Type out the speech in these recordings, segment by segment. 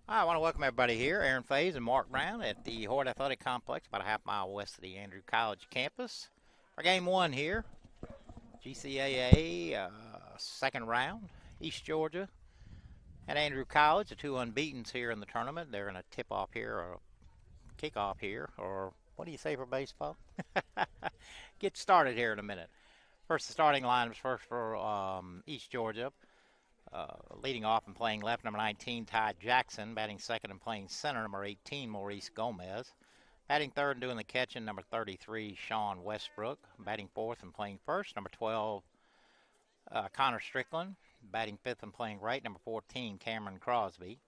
I want to welcome everybody here, Aaron Fays and Mark Brown at the Horde Athletic Complex, about a half mile west of the Andrew College campus. For game one here, GCAA second round, East Georgia and Andrew College, the two unbeatens here in the tournament. They're going to tip off here or kick off here, or what do you say for baseball? Get started here in a minute. First, the starting lineups first for East Georgia. Leading off and playing left, number 19, Ty Jackson. Batting second and playing center, number 18, Maurice Gomez. Batting third and doing the catching, number 33, Sean Westbrook. Batting fourth and playing first, number 12, Connor Strickland. Batting fifth and playing right, number 14, Cameron Crosby.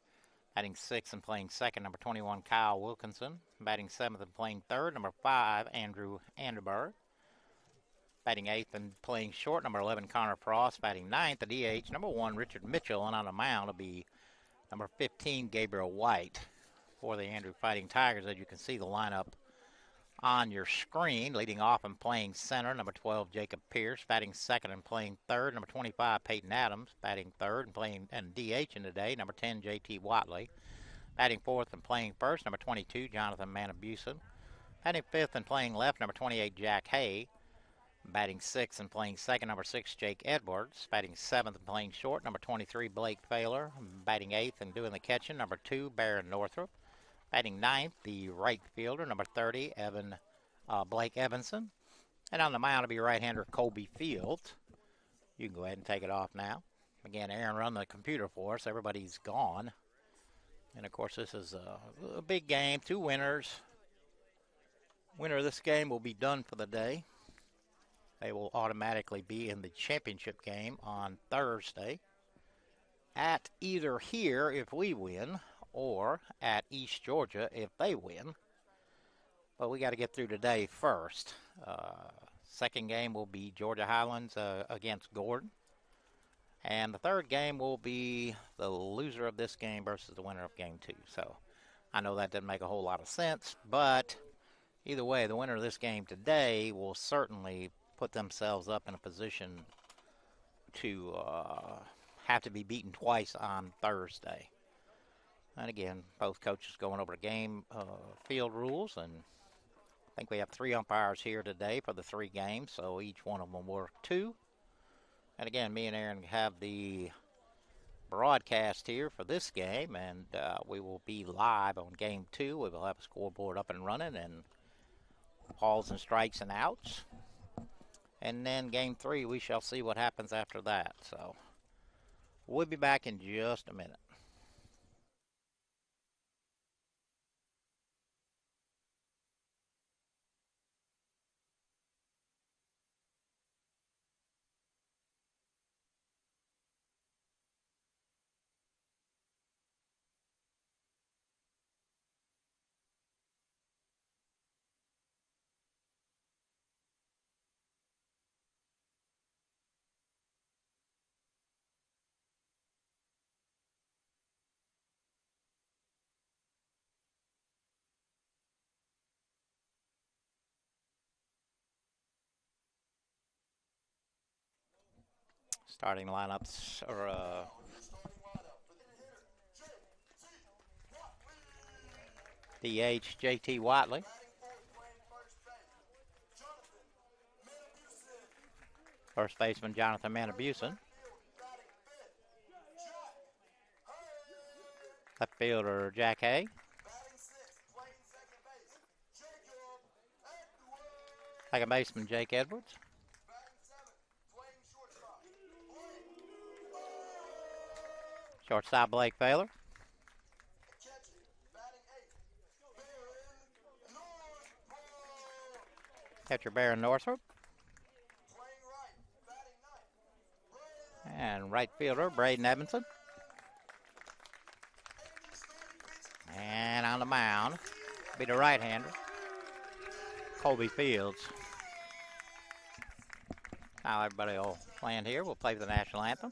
Batting sixth and playing second, number 21, Kyle Wilkinson. Batting seventh and playing third, number 5, Andrew Anderberg. Batting eighth and playing short, number 11, Connor Frost. Batting ninth, the DH, number 1, Richard Mitchell. And on the mound will be number 15, Gabriel White for the Andrew Fighting Tigers. As you can see the lineup on your screen. Leading off and playing center, number 12, Jacob Pierce. Batting second and playing third, number 25, Peyton Adams. Batting third and playing and DH in today, number 10, JT Watley. Batting fourth and playing first, number 22, Jonathan Manabusen. Batting fifth and playing left, number 28, Jack Hay. Batting sixth and playing second, number 6, Jake Edwards. Batting seventh and playing short, number 23, Blake Failer. Batting eighth and doing the catching, number 2, Baron Northrup. Batting ninth, the right fielder, number 30, Blake Evanson. And on the mound will be right-hander Colby Fields. You can go ahead and take it off now. Again, Aaron run the computer for us. Everybody's gone. And, of course, this is a big game. 2 winners. Winner of this game will be done for the day. They will automatically be in the championship game on Thursday at either here if we win or at East Georgia if they win. But we got to get through today first. Second game will be Georgia Highlands against Gordon. And the third game will be the loser of this game versus the winner of game 2. So I know that doesn't make a whole lot of sense, but either way, the winner of this game today will certainly put themselves up in a position to have to be beaten twice on Thursday. And again, both coaches going over the game field rules, and I think we have 3 umpires here today for the 3 games, so each one of them will work 2. And again, me and Aaron have the broadcast here for this game, and we will be live on game 2. We will have a scoreboard up and running, and balls and strikes and outs. And then game 3, we shall see what happens after that. So we'll be back in just a minute. Starting lineups are DH JT Watley. First baseman Jonathan Manabusen. Left fielder Jack Hay. Second baseman Jake Edwards. Shortstop Blake Failer. Catcher Baron Northrup. And right fielder Braden Evanson. And on the mound be the right-hander Colby Fields. Now everybody will land here. We'll play the national anthem.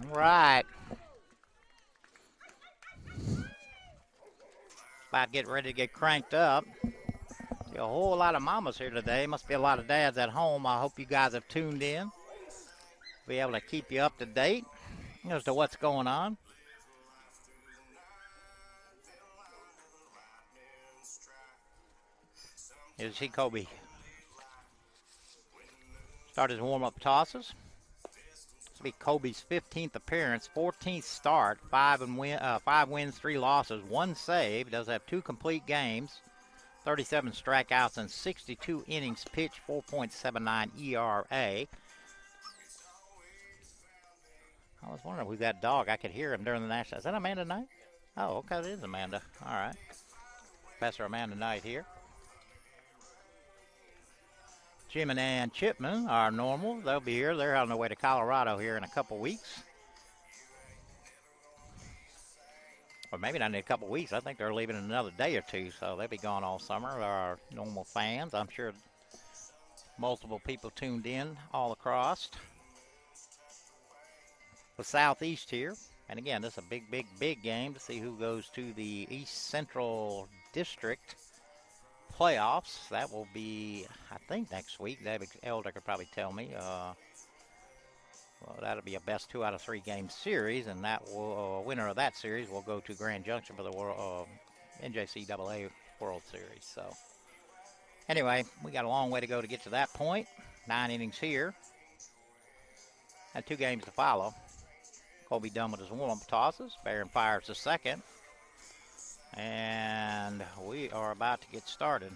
Right. About getting ready to get cranked up. See a whole lot of mamas here today. Must be a lot of dads at home. I hope you guys have tuned in. Be able to keep you up to date as to what's going on. Here's see Kobe start his warm-up tosses. This will be Kobe's 15th appearance, 14th start, 5 wins, 3 losses, 1 save. Does have 2 complete games, 37 strikeouts, and 62 innings pitched, 4.79 ERA. I was wondering who that dog. I could hear him during the national. Is that Amanda Knight? Oh, okay, it is Amanda. All right. Professor Amanda Knight here. Jim and Ann Chipman are normal. They'll be here. They're on their way to Colorado here in a couple weeks. Or maybe not in a couple weeks. I think they're leaving in another day or two, so they'll be gone all summer. They're our normal fans. I'm sure multiple people tuned in all across the Southeast here. And again, this is a big game to see who goes to the East Central District playoffs. That will be, I think, next week. David Elder could probably tell me. Well, that'll be a best 2 out of 3 game series, and that will winner of that series will go to Grand Junction for the NJCAA World Series. So, anyway, we got a long way to go to get to that point. 9 innings here, and 2 games to follow. Kobe done with his warm-up tosses. Barron fires the second. And we are about to get started.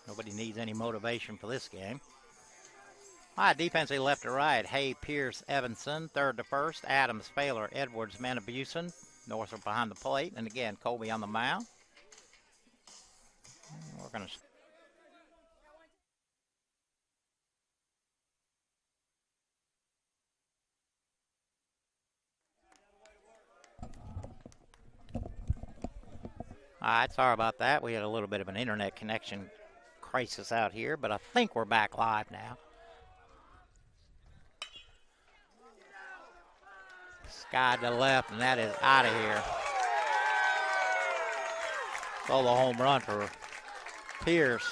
Nobody needs any motivation for this game. All right, defensively left to right. Hay, Pierce, Evanson. Third to first. Adams, Failer, Edwards, Manabusen. Northrop behind the plate. And again, Kobe on the mound. We're going to... All right, sorry about that. We had a little bit of an internet connection crisis out here, but I think we're back live now. Sky to the left, and that is out of here. Solo home run for Pierce.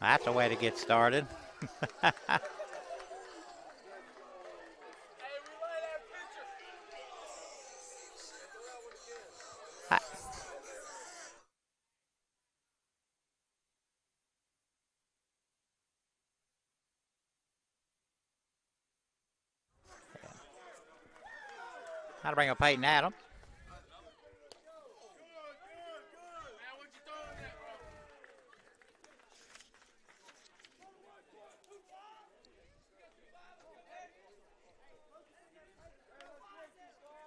That's a way to get started. How to bring up Peyton Adams.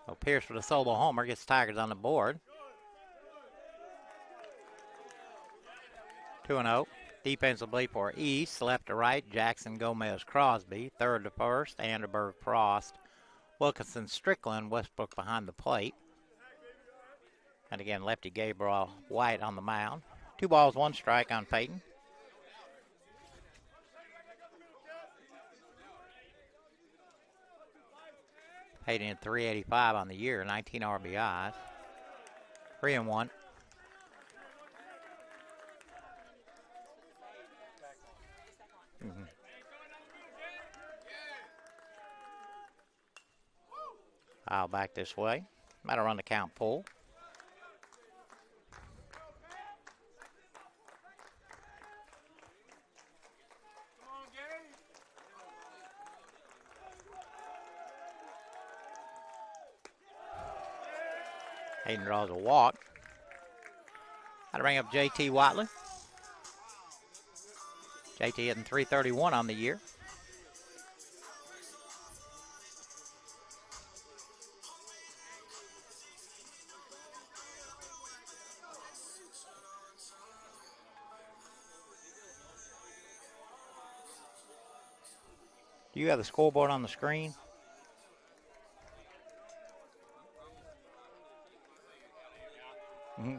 So Pierce with a solo homer gets Tigers on the board. 2-0. Defensively for East, left to right, Jackson, Gomez, Crosby. Third to first, Anderberg, Frost, Wilkinson, Strickland, Westbrook behind the plate. And again, lefty Gabriel White on the mound. 2 balls, 1 strike on Peyton. Peyton at 385 on the year, 19 RBIs. 3-1. I'll back this way. Matter run the count pull. Hayden draws a walk. How to bring up JT Watley. JT hitting 331 on the year. Do you have the scoreboard on the screen? Mm-hmm.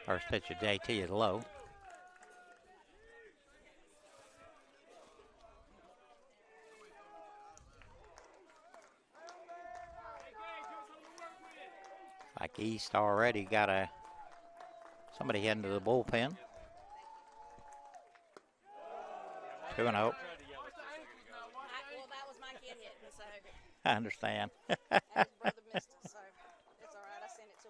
First pitch of JT is low. Like East already got somebody heading to the bullpen. 2-0. Well, that was my kid hitting, so. I understand. And his brother missed it, so it's all right. I sent it to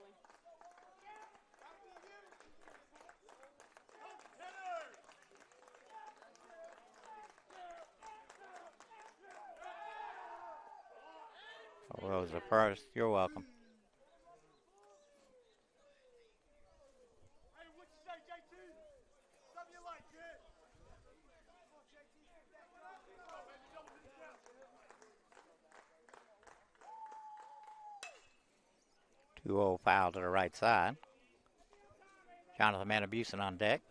him. Rosa first. You're welcome. Two old foul to the right side. Jonathan Manabusen on deck.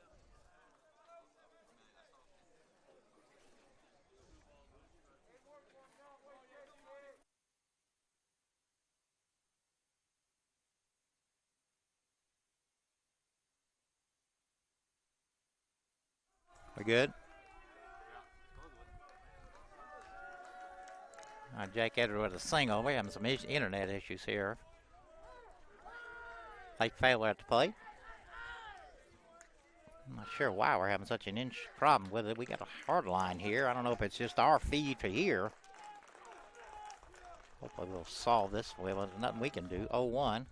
We good? Jake Edwards with a single. We're having some internet issues here. Late failure at the plate. I'm not sure why we're having such an inch problem with it. We got a hard line here. I don't know if it's just our feed for here. Hopefully we'll solve this. Well, there's nothing we can do. 0-1.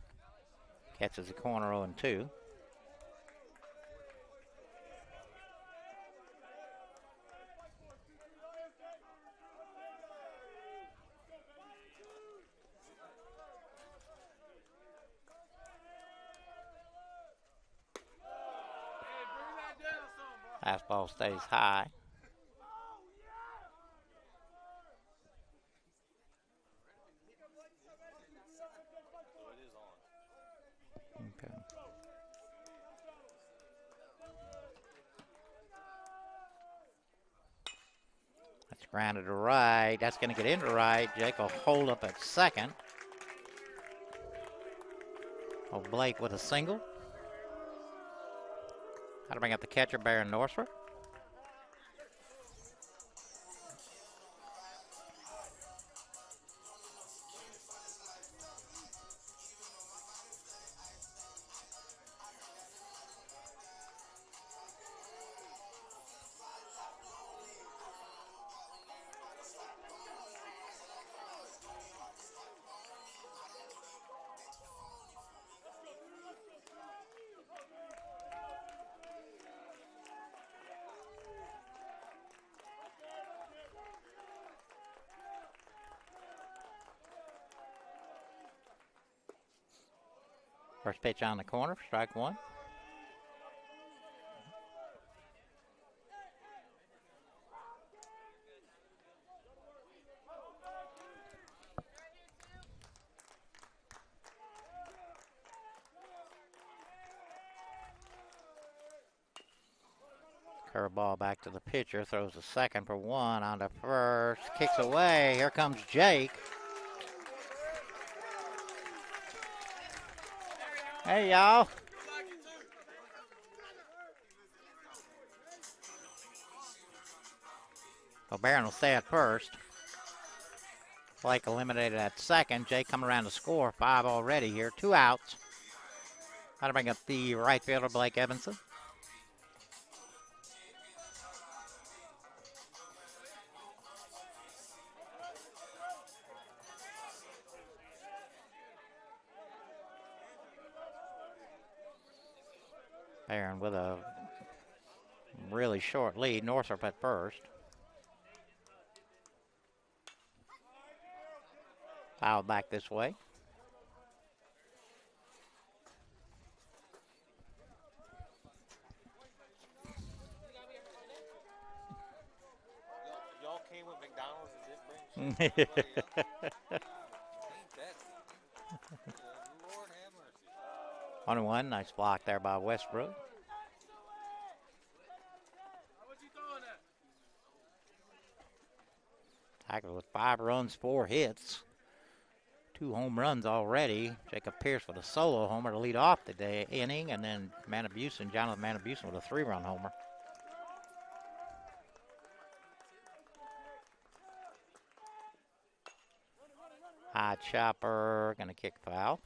Catches the corner 0-2. Fastball stays high. Okay. That's grounded to right. That's going to get into right. Jake will hold up at second. Oh, Blake with a single. How to bring up the catcher, Baron Northrup. First pitch on the corner for strike one. Curveball back to the pitcher, throws a second for one, on to first, kicks away. Here comes Jake. Hey, y'all. Well, Barron will stay at first. Blake eliminated at second. Jake coming around to score. 5 already here. 2 outs. How to bring up the right fielder, Blake Evanson. Barron with a really short lead. Northrup at first. Foul back this way. Y'all came with McDonald's and didn't bring Lord have mercy. 1-1, nice block there by Westbrook. Tigers with 5 runs, 4 hits, 2 home runs already. Jacob Pierce with a solo homer to lead off the inning, and then Jonathan Manabusen with a 3-run homer. High chopper, going to kick foul.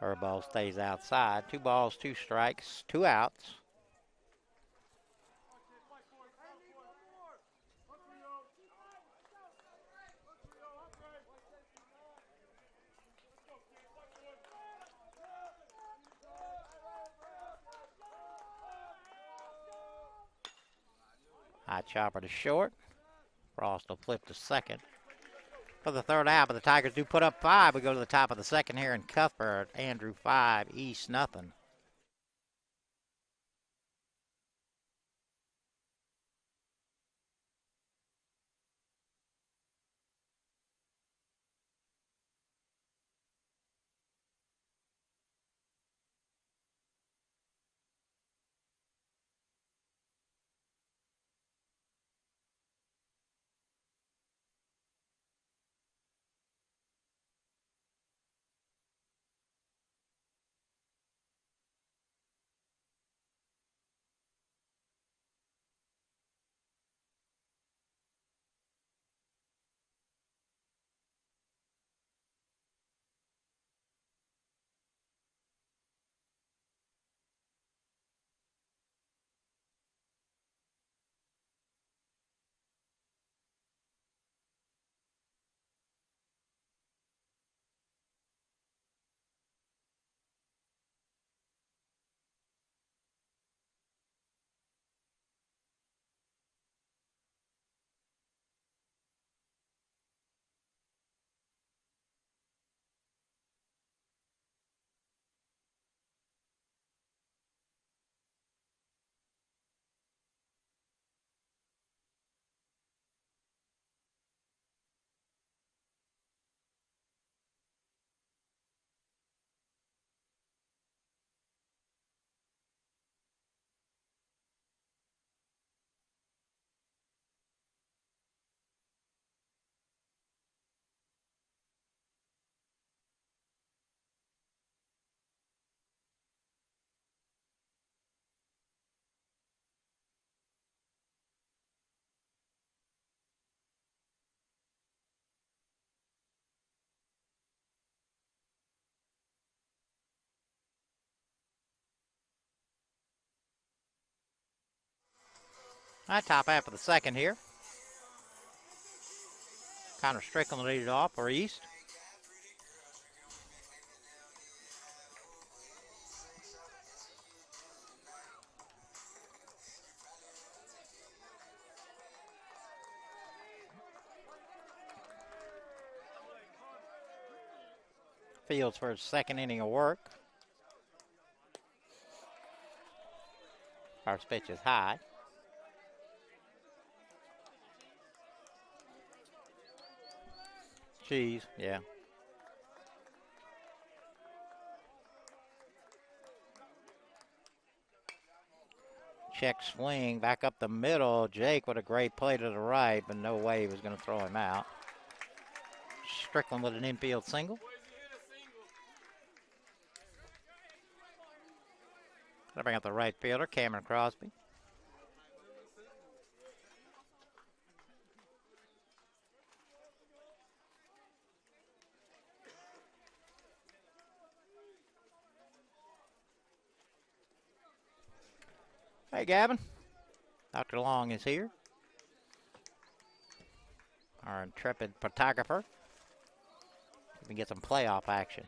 Curveball stays outside. 2 balls, 2 strikes, 2 outs. High chopper to short. Frost will flip to second. For the third out, but the Tigers do put up 5. We go to the top of the second here in Cuthbert. Andrew 5, East nothing. All right, top half of the second here. Connor Strickland lead it off for East. Fields for his second inning of work. First pitch is high. Cheese, yeah. Check swing back up the middle. Jake with a great play to the right, but no way he was going to throw him out. Strickland with an infield single. Gonna bring up the right fielder, Cameron Crosby. Hey, Gavin. Dr. Long is here. Our intrepid photographer. We can get some playoff action.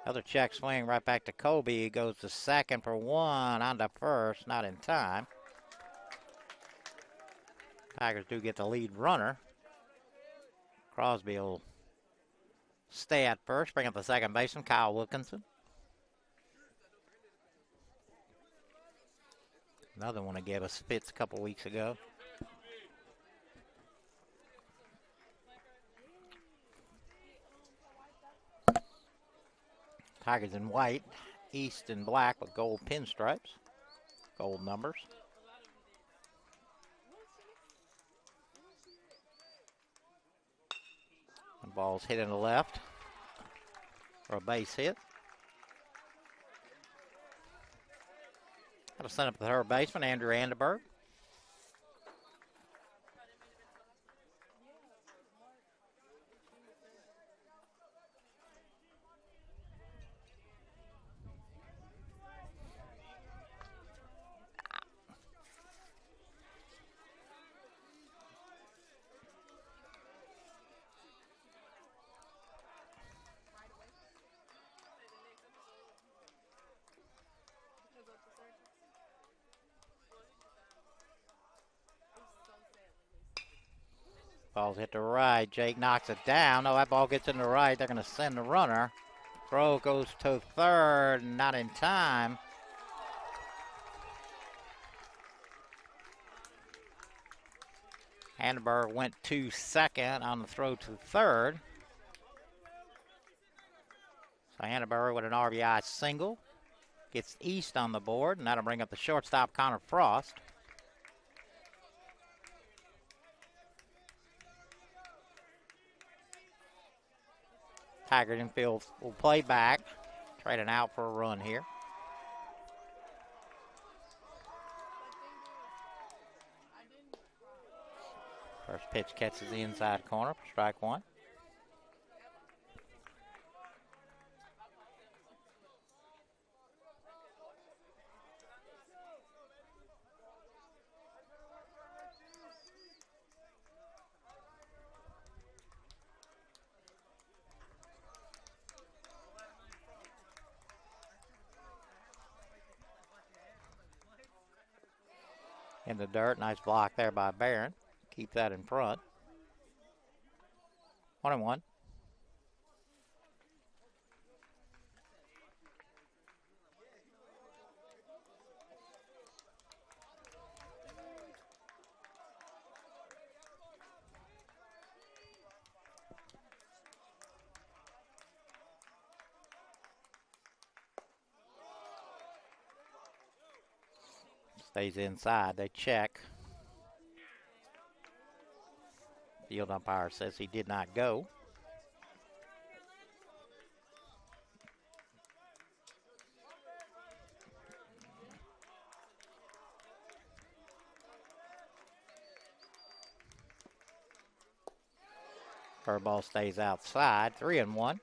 Another check swing right back to Kobe. He goes to second for 1, on to first, not in time. Tigers do get the lead runner. Crosby will stay at first. Bring up the second baseman, Kyle Wilkinson. Another one that gave us fits a couple weeks ago. Tigers in white, East in black with gold pinstripes, gold numbers. The ball's hit in the left for a base hit. That'll send up the third baseman, Andrew Anderberg. Ball's hit to right. Jake knocks it down. No, that ball gets in the right. They're going to send the runner. Throw goes to third, not in time. Anderberg went to second on the throw to third. So Anderberg with an RBI single. Gets East on the board, and that'll bring up the shortstop, Connor Frost. Tiger infield will play back. Trading out for a run here. First pitch catches the inside corner for strike one. In the dirt, nice block there by Barron. Keep that in front. 1-1. Stays inside. They check. Field umpire says he did not go. Curveball stays outside. 3-1.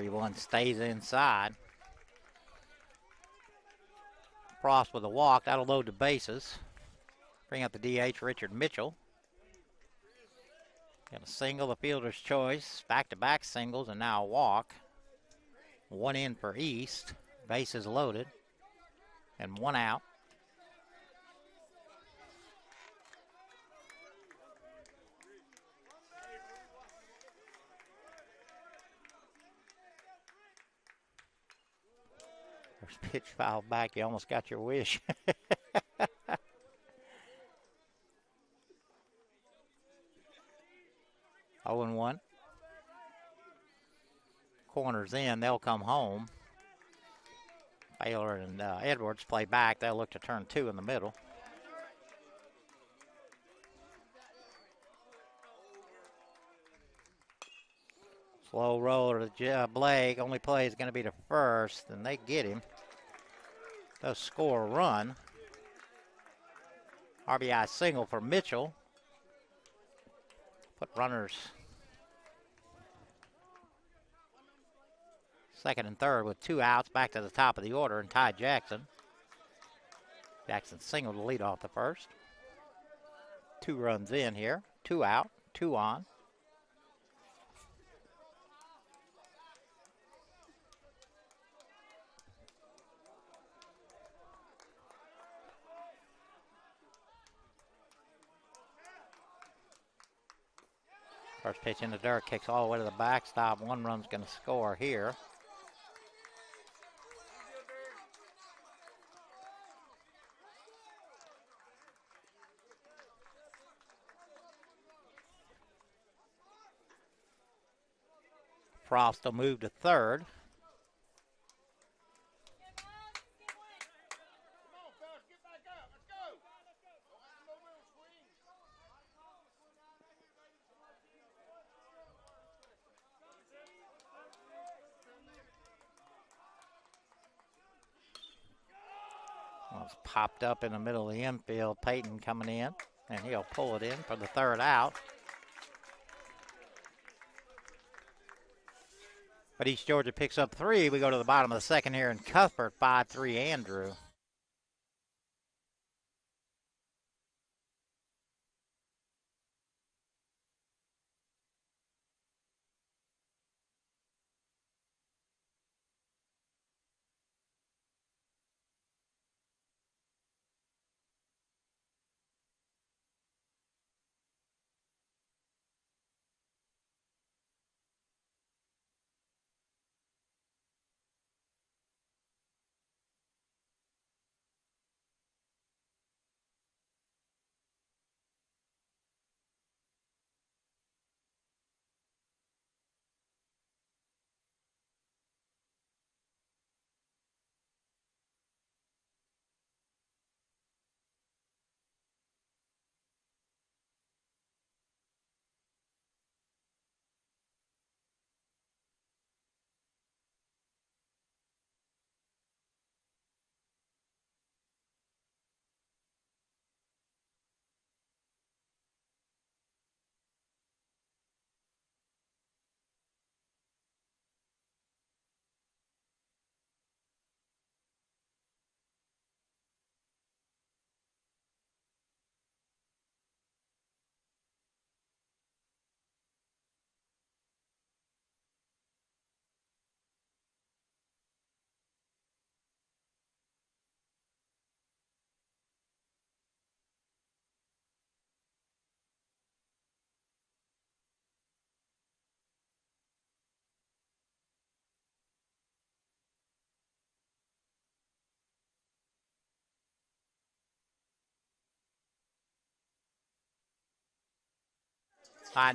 One stays inside. Frost with a walk. That'll load the bases. Bring up the DH, Richard Mitchell. Got a single, the fielder's choice. Back-to-back singles and now a walk. One in for East. Bases loaded. And one out. First pitch fouled back. You almost got your wish. 0-1. Corners in. They'll come home. Baylor and Edwards play back. They'll look to turn two in the middle. Slow roller to Blake. Only play is going to be to first, and they get him. They'll score a run. RBI single for Mitchell. Put runners second and third with two outs. Back to the top of the order, and Ty Jackson. Jackson single to lead off the first. 2 runs in here. 2 out, 2 on. First pitch in the dirt, kicks all the way to the backstop. 1 run's going to score here. Frost will move to third. Well, it's popped up in the middle of the infield. Peyton coming in, and he'll pull it in for the 3rd out. But East Georgia picks up 3. We go to the bottom of the 2nd here, and Cuthbert 5-3 Andrew.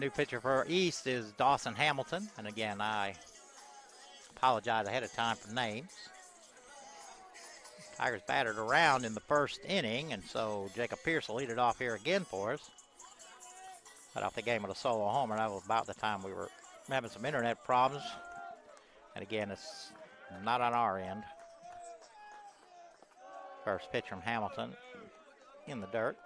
New pitcher for East is Dawson Hamilton. And again, I apologize ahead of time for names. Tigers battered around in the 1st inning, and so Jacob Pierce will lead it off here again for us. Got off the game with a solo homer. That was about the time we were having some internet problems. And again, it's not on our end. First pitch from Hamilton in the dirt.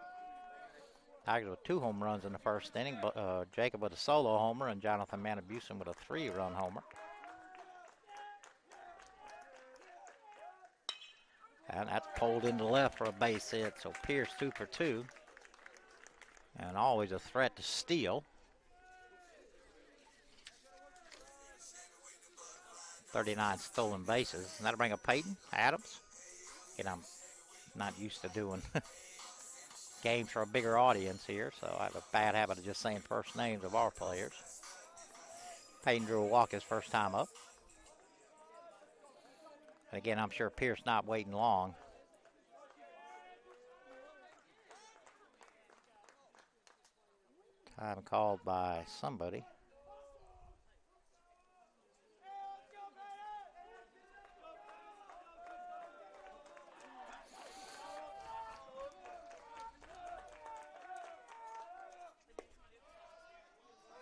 Tigers with 2 home runs in the 1st inning, but Jacob with a solo homer and Jonathan Manabusen with a 3-run homer. And that's pulled into left for a base hit, so Pierce 2 for 2. And always a threat to steal. 39 stolen bases. And that'll bring up Peyton Adams. And I'm not used to doing games for a bigger audience here, so I have a bad habit of just saying first names of our players. Peyton drew a walk his first time up. And again, I'm sure Pierce not waiting long. Time called by somebody.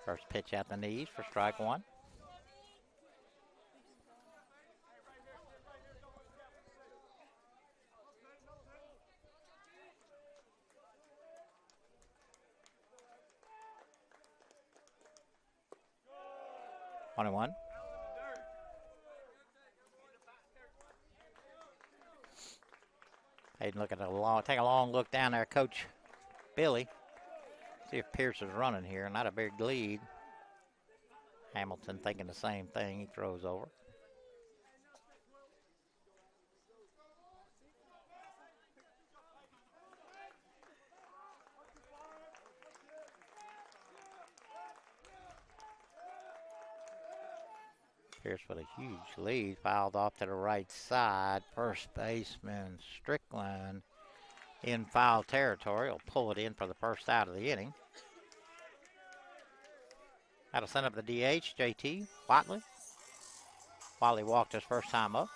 First pitch at the knees for strike 1. One. Hayden take a long look down there, Coach Billy. See if Pierce is running here. Not a big lead. Hamilton thinking the same thing. He throws over. Pierce with a huge lead. Fouled off to the right side. First baseman Strickland in foul territory. Will pull it in for the first out of the inning. That'll send up the DH, JT Watley. Watley walked his first time up.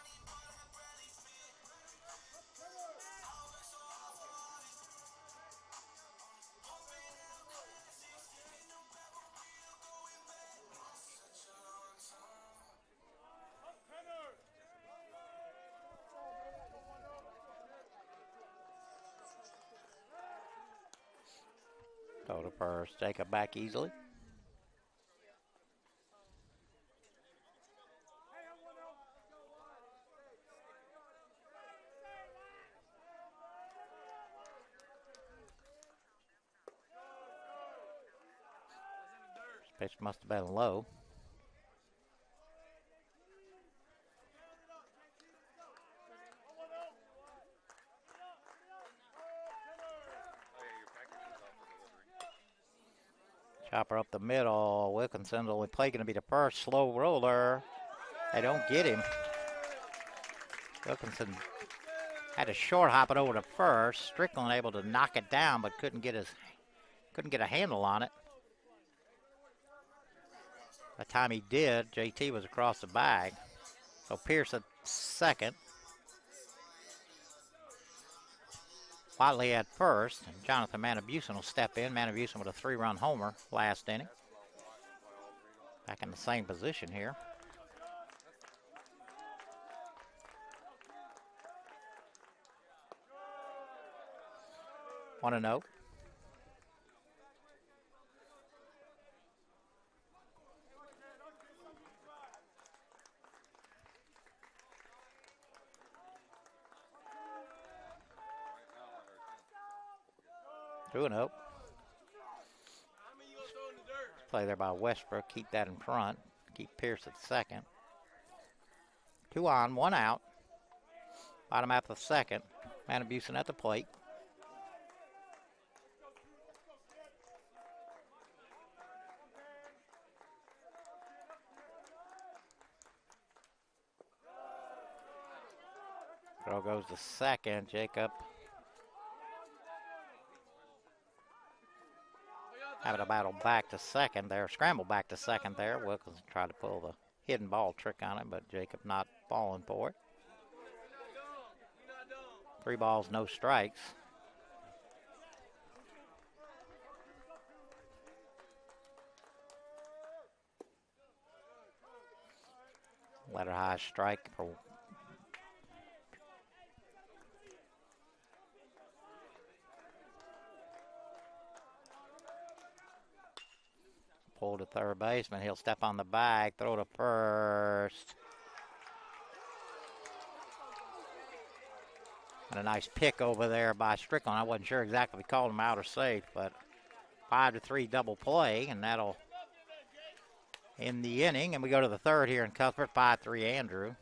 Throw to first. Jacob back easily. Pitch must have been low. Chopper up the middle. Wilkinson, the only play going to be the first. Slow roller. They don't get him. Wilkinson had a short hop it over to first. Strickland able to knock it down, but couldn't get a handle on it. By the time he did, JT was across the bag. So Pierce at second. Watley at first. And Jonathan Manabusen will step in. Manabusen with a 3-run homer last inning. Back in the same position here. Want to know? 2-0. Play there by Westbrook. Keep that in front. Keep Pierce at second. 2 on, 1 out. Bottom half of the second. Manabusen at the plate. Throw goes to second. Jacob having a battle back to second there. Scramble back to second there. Wilkinson tried to pull the hidden ball trick on it, but Jacob not falling for it. 3 balls, no strikes. Letter high strike for pull to third baseman. He'll step on the bag, throw to first. And a nice pick over there by Strickland. I wasn't sure exactly if he called him out or safe, but 5-3 double play, and that'll end the inning. And we go to the third here in Cuthbert, 5-3 Andrew.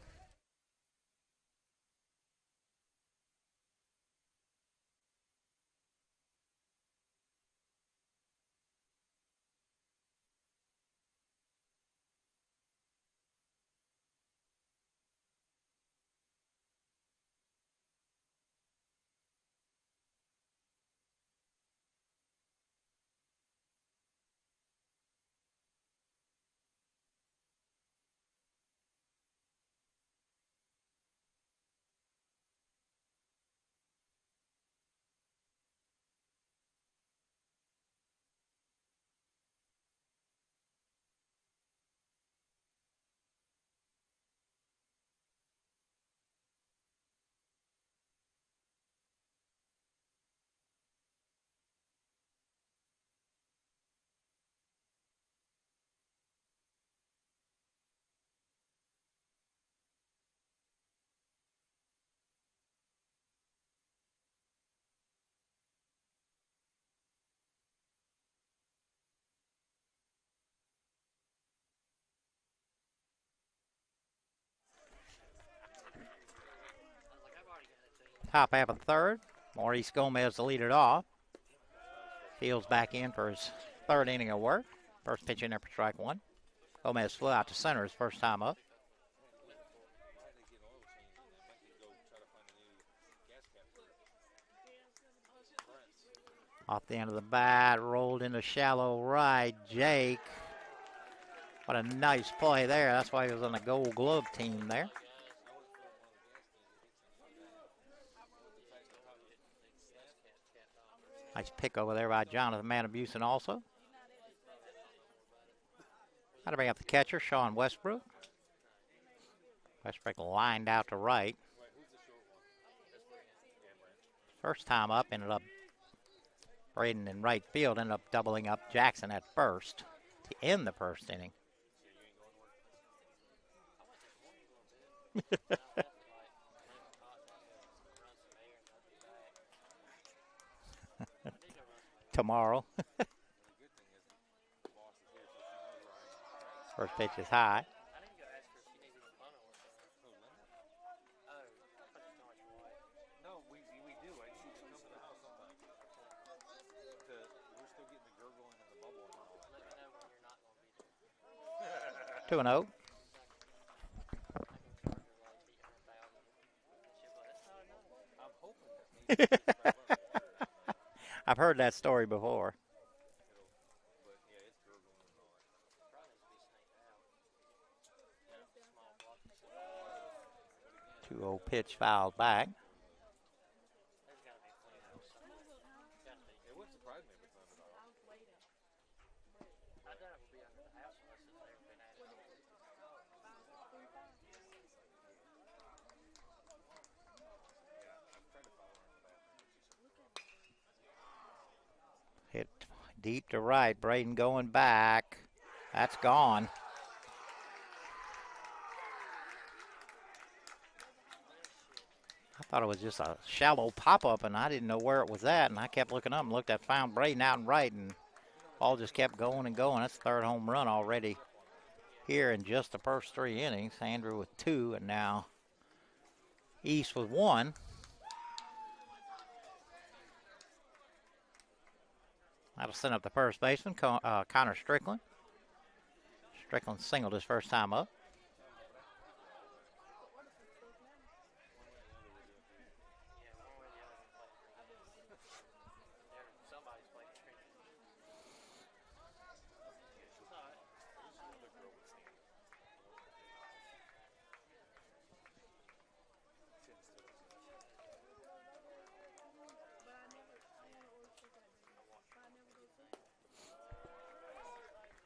Top half of the third. Maurice Gomez to lead it off. Fields back in for his third inning of work. First pitch in there for strike one. Gomez flew out to center his first time up. Off the end of the bat, rolled into shallow right. Jake. What a nice play there. That's why he was on the Gold Glove team there. Nice pick over there by Jonathan Manabusen also. Got to bring up the catcher, Sean Westbrook. Westbrook lined out to right. First time up, ended up Braden in right field, ended up doubling up Jackson at first to end the first inning. Tomorrow. First pitch is high. No, we do. I need to come to the house sometime. We're still getting the gurgling and the bubbling and all that. Let me know when you're not going to be there. 2-0. I'm hoping that means I've heard that story before. but yeah, it's gurgling and all that. 2-0 pitch fouled back. It wouldn't surprise me if it's not at all. I doubt it would be under the house unless it's ever been added. Hit deep to right. Braden going back. That's gone. I thought it was just a shallow pop-up, and I didn't know where it was at. And I kept looking up and looked at, found Braden out and right, and ball just kept going and going. That's the third home run already here in just the first three innings. Andrew with 2, and now East with 1. That'll send up the first baseman, Connor Strickland. Strickland singled his first time up.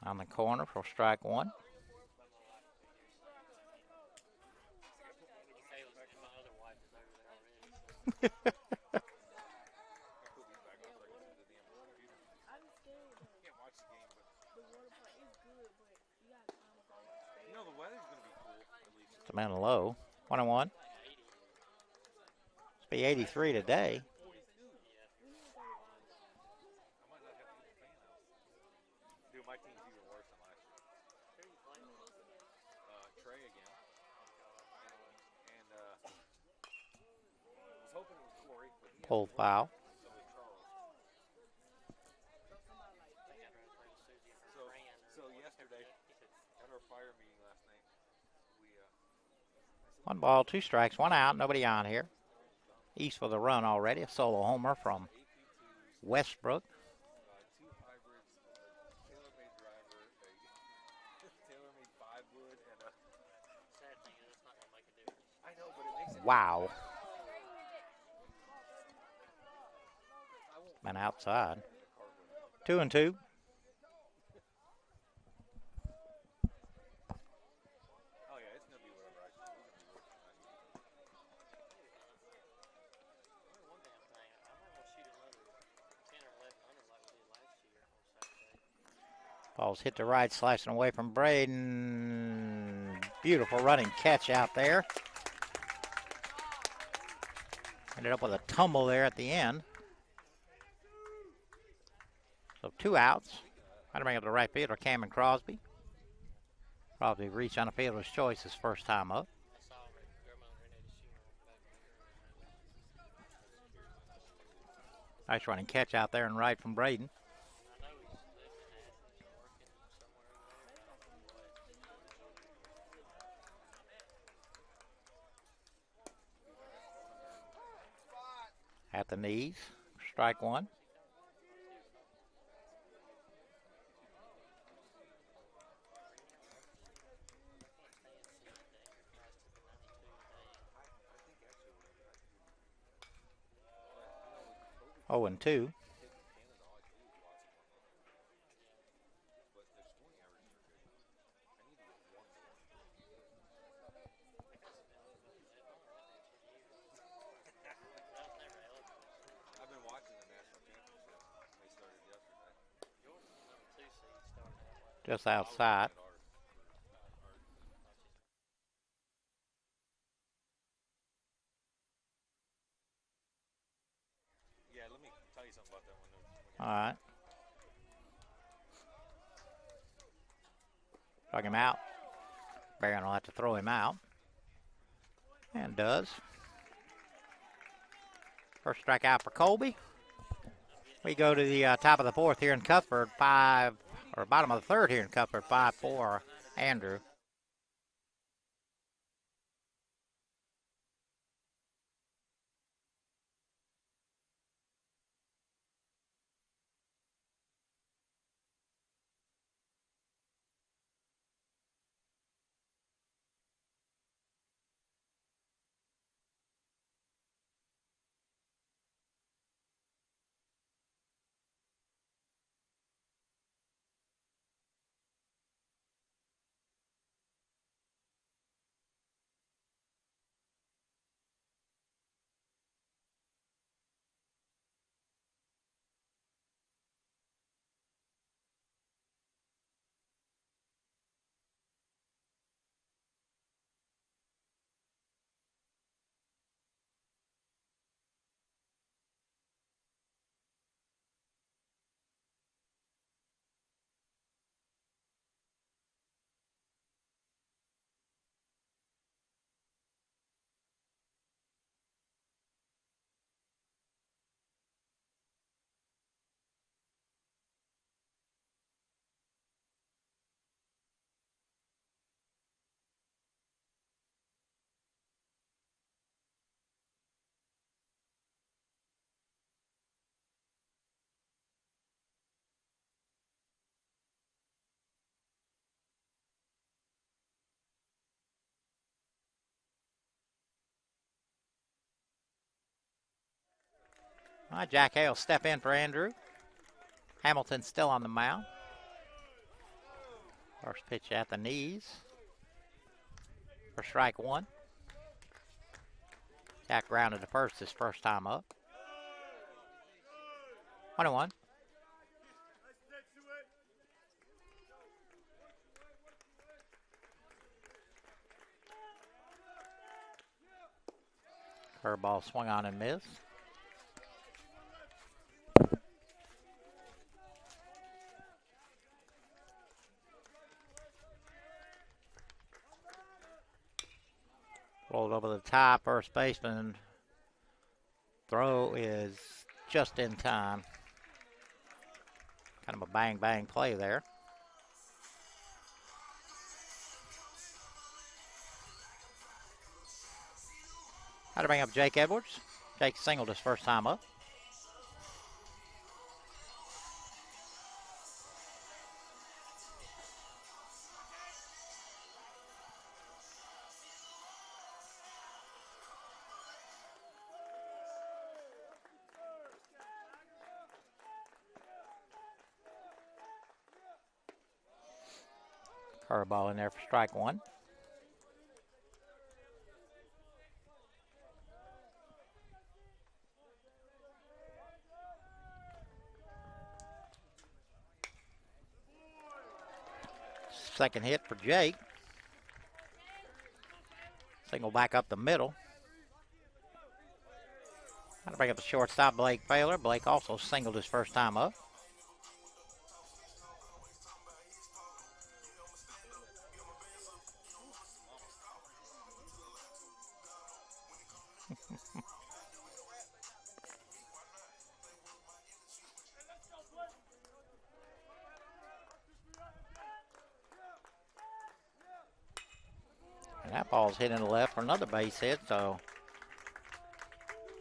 On the corner for strike one. You know, the weather's going to be cool, at least. It's a man low. 1-1. It's be 83 today. My team's even worse than last year. Trey again. And I was hoping it was Corey, but he Pulled foul. so was Charles. So yesterday, at our fire meeting last night, we 1 ball, 2 strikes, 1 out. Nobody on here. East with a run already. A solo homer from Westbrook. two hybrids, tailor-made driver, a tailor-made 5-wood, and a... Sad thing is, it's not going to make a difference. I know, but it makes it... Wow. Man outside. 2-2. Oh, yeah, it's going to be whatever I shoot. Only one damn thing. I might want to shoot another 10 or 11 under like we did last year on Saturday. Ball's hit to right, slicing away from Braden. Beautiful running catch out there. Ended up with a tumble there at the end. So 2 outs. Got to bring up the right fielder, Cameron Crosby. Crosby reached on a fielder's choice his first time up. I saw Grandma Renee's shooting back Nice running catch out there and right from Braden. I know he's living in Athens or working somewhere over there, but I don't know what. At the knees. Strike one. Oh, and two. I've been watching the national championship. They started yesterday. Jordan's the number 2 seed starting out like that. Just outside. Yeah, let me tell you something about that one. All right. Struck him out. Barron will have to throw him out. And does. First strikeout for Colby. We go to the top of the fourth here in Cuthbert. Bottom of the third here in Cuthbert. 5-4 Andrew. All right, Jack Hale step in for Andrew. Hamilton still on the mound. First pitch at the knees. For strike one. Jack grounded to first his first time up. 1-1. Curveball swung on and missed. Rolled over the top. First baseman throw is just in time. Kind of a bang-bang play there. How to bring up Jake Edwards. Jake singled his first time up. Curveball in there for strike one. Second hit for Jake. Single back up the middle. How to bring up the shortstop, Blake Baylor. Blake also singled his first time up. And that ball's hit in the left for another base hit, so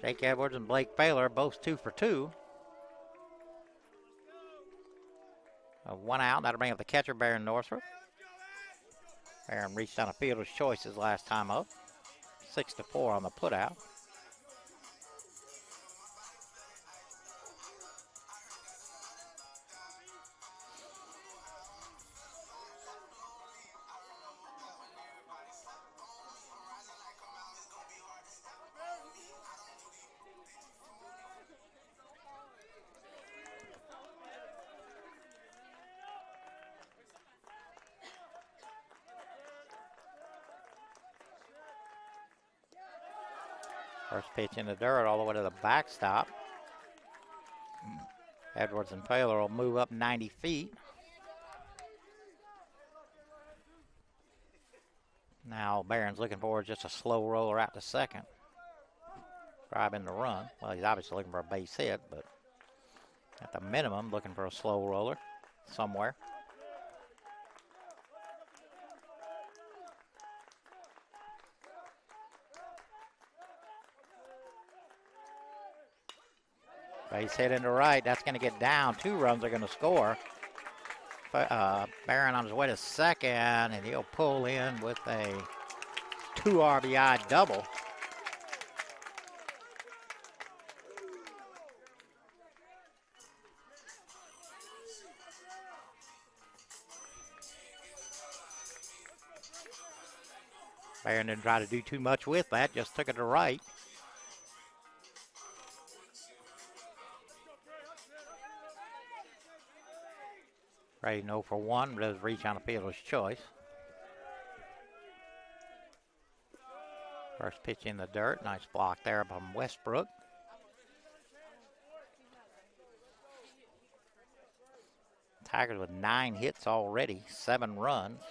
Jake Edwards and Blake Baylor both 2 for 2. One out. That'll bring up the catcher, Baron Northrop. Baron reached on a fielder's choice his last time up. 6-4 on the putout. First pitch in the dirt all the way to the backstop. Edwards and Baylor will move up 90 feet. Now Barron's looking for just a slow roller out to second. Driving the run. Well, he's obviously looking for a base hit, but at the minimum, looking for a slow roller somewhere. Base hit into right. That's going to get down. 2 runs are going to score. Barron on his way to second, and he'll pull in with a 2 RBI double. Barron didn't try to do too much with that, just took it to right. Ready 0 for 1, does reach on a fielder's choice. First pitch in the dirt, nice block there from Westbrook. Tigers with 9 hits already, 7 runs.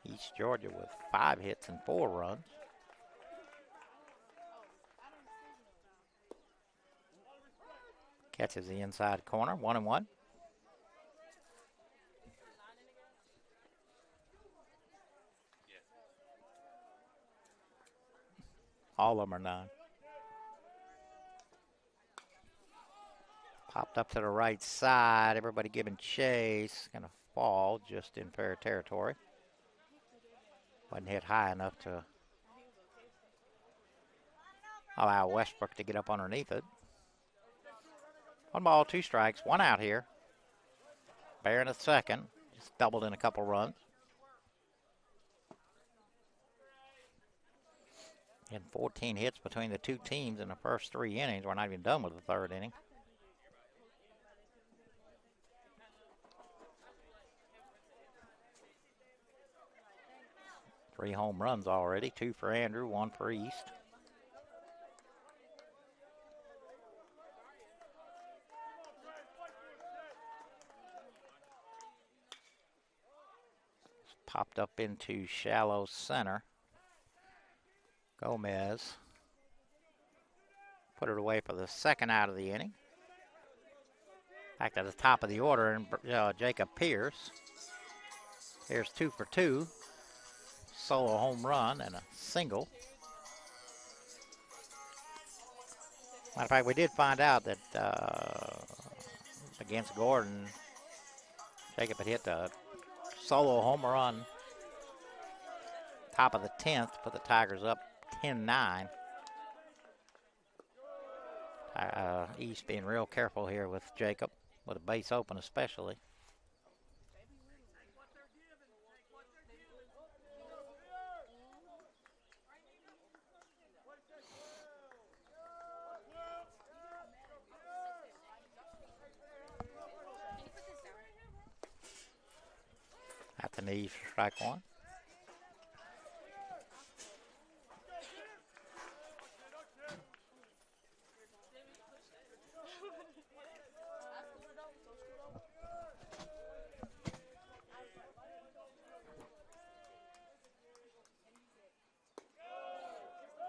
East Georgia with 5 hits and 4 runs. Catches the inside corner, 1-1. All of them are 9. Popped up to the right side. Everybody giving chase. Going to fall just in fair territory. Wasn't hit high enough to allow Westbrook to get up underneath it. 1 ball, 2 strikes, 1 out here. Barron at second. Just doubled in a couple runs. And 14 hits between the 2 teams in the first 3 innings. We're not even done with the 3rd inning. Three home runs already, 2 for Andrew, 1 for East. Popped up into shallow center. Gomez put it away for the 2nd out of the inning. Back to the top of the order, and Jacob Pierce. Here's 2 for 2. Solo home run and a single. Matter of fact, we did find out that against Gordon, Jacob had hit the solo home run top of the 10th, put the Tigers up 10-9. East being real careful here with Jacob, with a base open especially. At the knees for strike 1.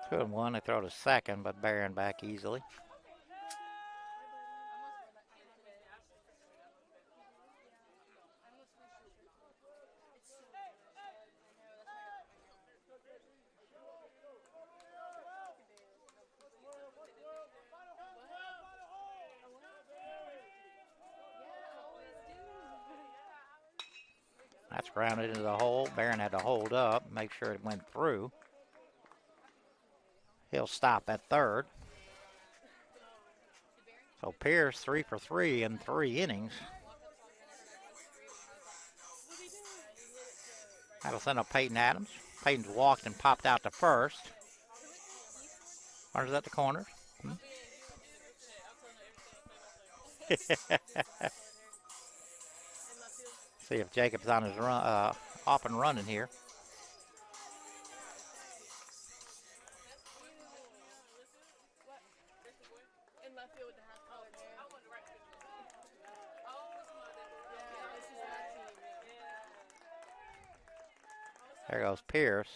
Two and one, they throw to second, but Barron back easily. That's grounded into the hole. Barron had to hold up, make sure it went through. He'll stop at third. So Pierce 3 for 3 in 3 innings. That'll send up Peyton Adams. Peyton's walked and popped out to first. Runners at the corners. See if Jacob's on his run, off and running here. There goes Pierce.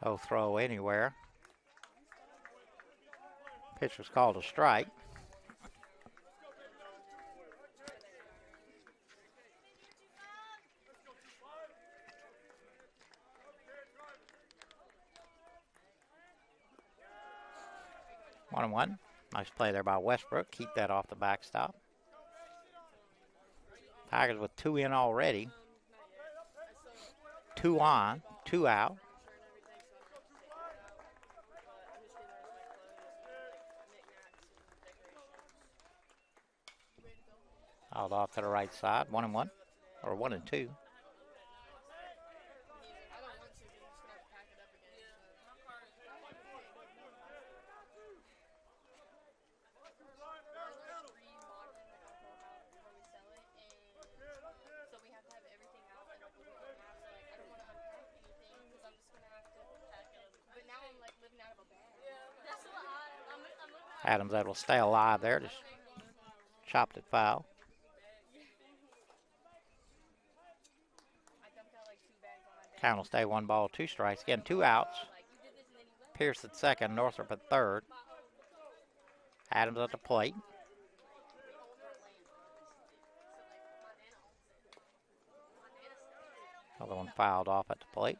No throw anywhere. Pitch was called a strike. One and one. Nice play there by Westbrook. Keep that off the backstop. Tigers with 2 in already. 2 on, 2 out. Fouled off to the right side. 1 and 1. Or 1 and 2. Adams that will stay alive there. Just chopped it foul. Count will stay 1 ball, 2 strikes. Again, 2 outs. Pierce at second, Northrop at third. Adams at the plate. Another one fouled off at the plate.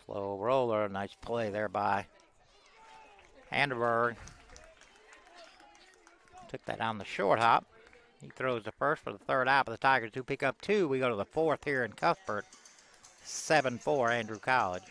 Slow roller, nice play there by Anderberg. Took that on the short hop. He throws the first for the third out, but the Tigers do pick up 2. We go to the 4th here in Cuthbert. 7-4 Andrew College.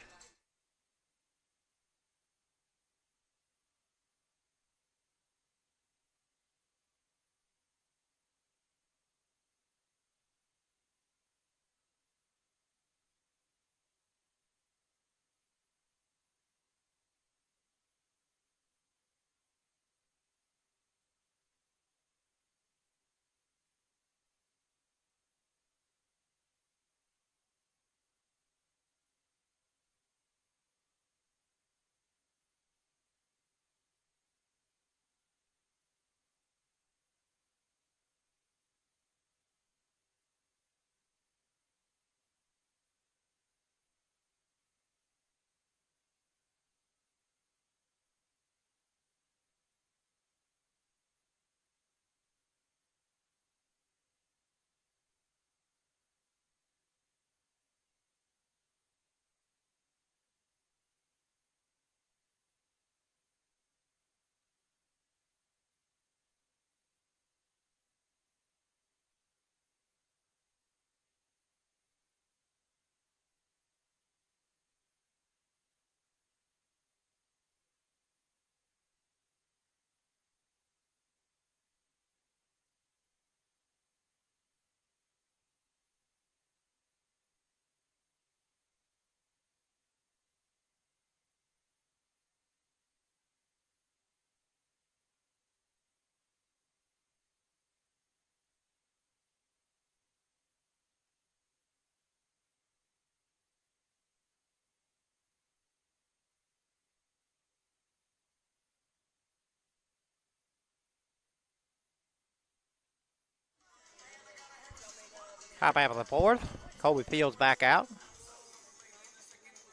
Top half of the 4th. Colby Fields back out.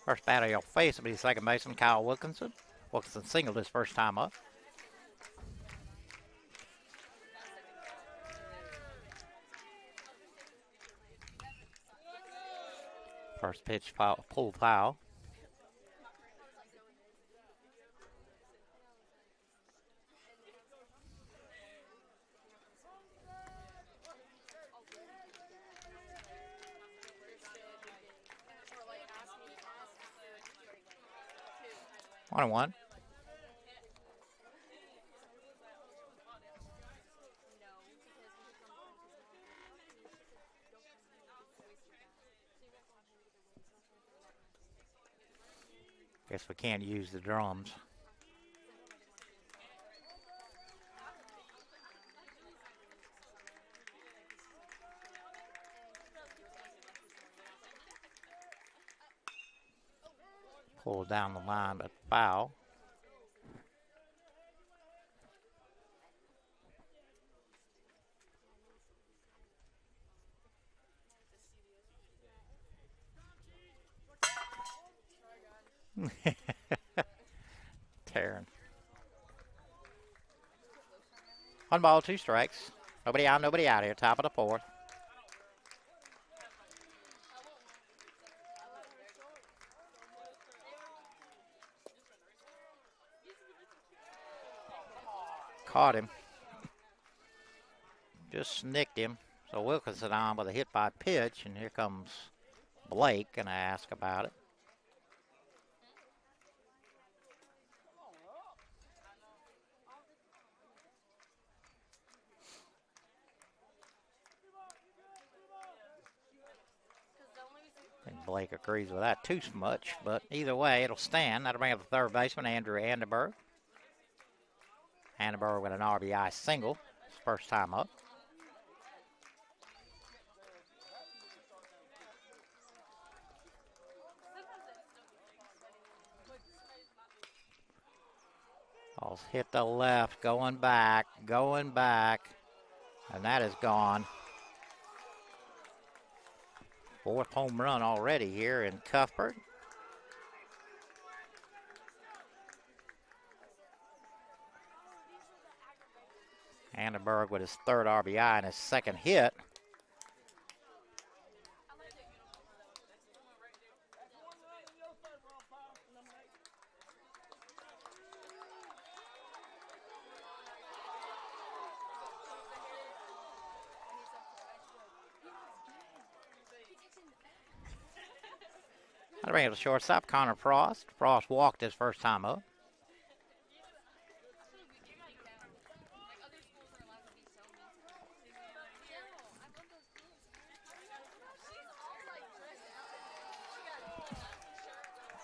First batter he'll face will be second baseman Kyle Wilkinson. Wilkinson singled his first time up. First pitch foul, pull foul. One and one. Guess we can't use the drums. Pulled down the line, but foul. Tearing. 1 ball, 2 strikes. Nobody on, nobody out here. Top of the fourth. Caught him. Just nicked him. So Wilkinson on with a hit by pitch, and here comes Blake, and I ask about it. I think Blake agrees with that too much, but either way, it'll stand. That'll bring up the third baseman, Andrew Anderberg. Anderberg with an RBI single, his first time up. Ball's hit the left, going back, and that is gone. Fourth home run already here in Cuthbert. Anderberg with his third RBI and his second hit. That'll bring it to shortstop, Connor Frost. Frost walked his first time up.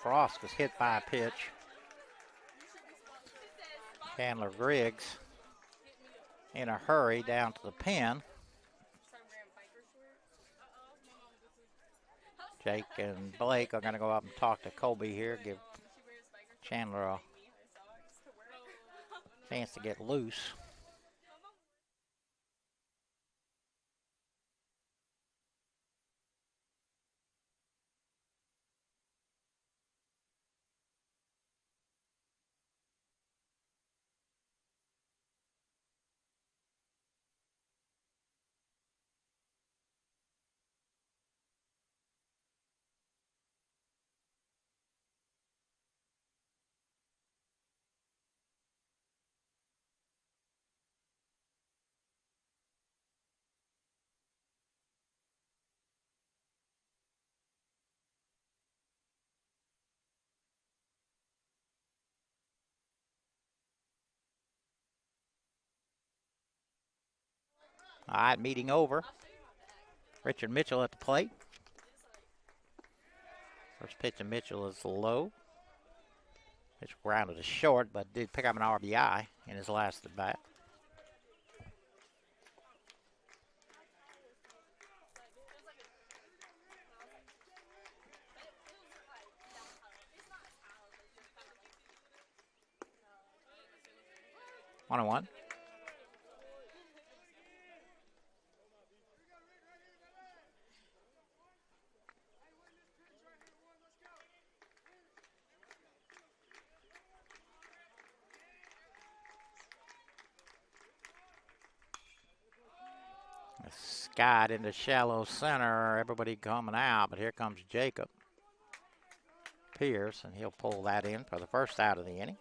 Frost was hit by a pitch. Chandler Griggs in a hurry down to the pen. Jake and Blake are going to go up and talk to Colby here, give Chandler a chance to get loose. All right, meeting over. Richard Mitchell at the plate. First pitch of Mitchell is low. Pitch grounded to short, but did pick up an RBI in his last at bat. One and one. Skied into shallow center. Everybody coming out, but here comes Jacob Pierce, and he'll pull that in for the first out of the inning.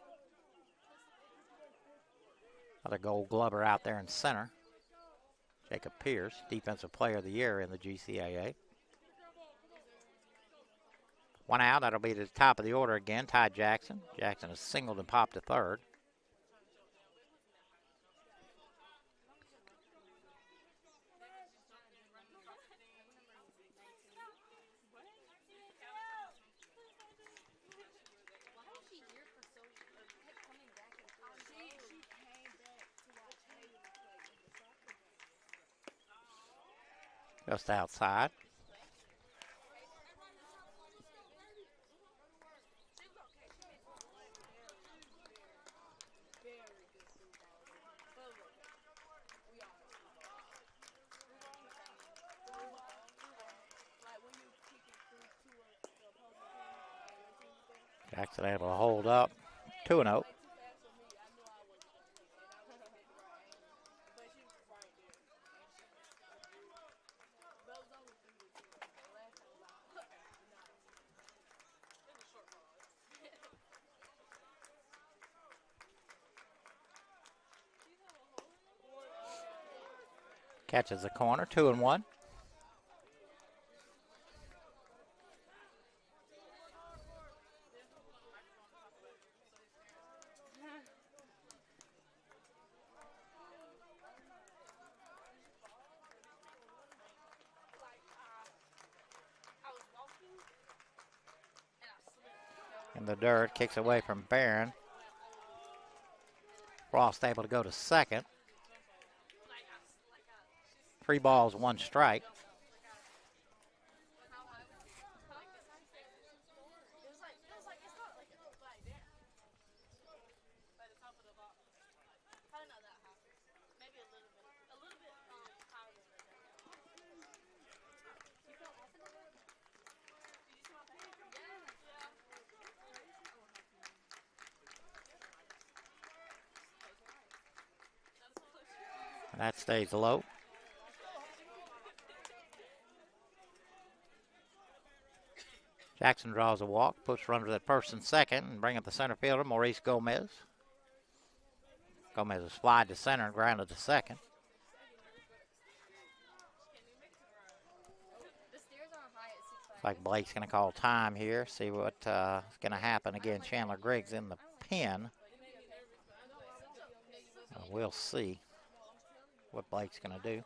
Another Gold Glover out there in center. Jacob Pierce, Defensive Player of the Year in the GCAA. One out, that'll be to the top of the order again, Ty Jackson. Jackson has singled and popped to third. Just outside. Jackson able to hold up. 2-0. Catches the corner, 2-1. In the dirt, kicks away from Barron. Frost able to go to second. 3 balls, 1 strike. That stays low. Jackson draws a walk, puts runners at first and second, and bring up the center fielder, Maurice Gomez. Gomez is flied to center and grounded to second. Looks like Blake's going to call time here, see what's going to happen. Again, Chandler Griggs in the pen. We'll see what Blake's going to do.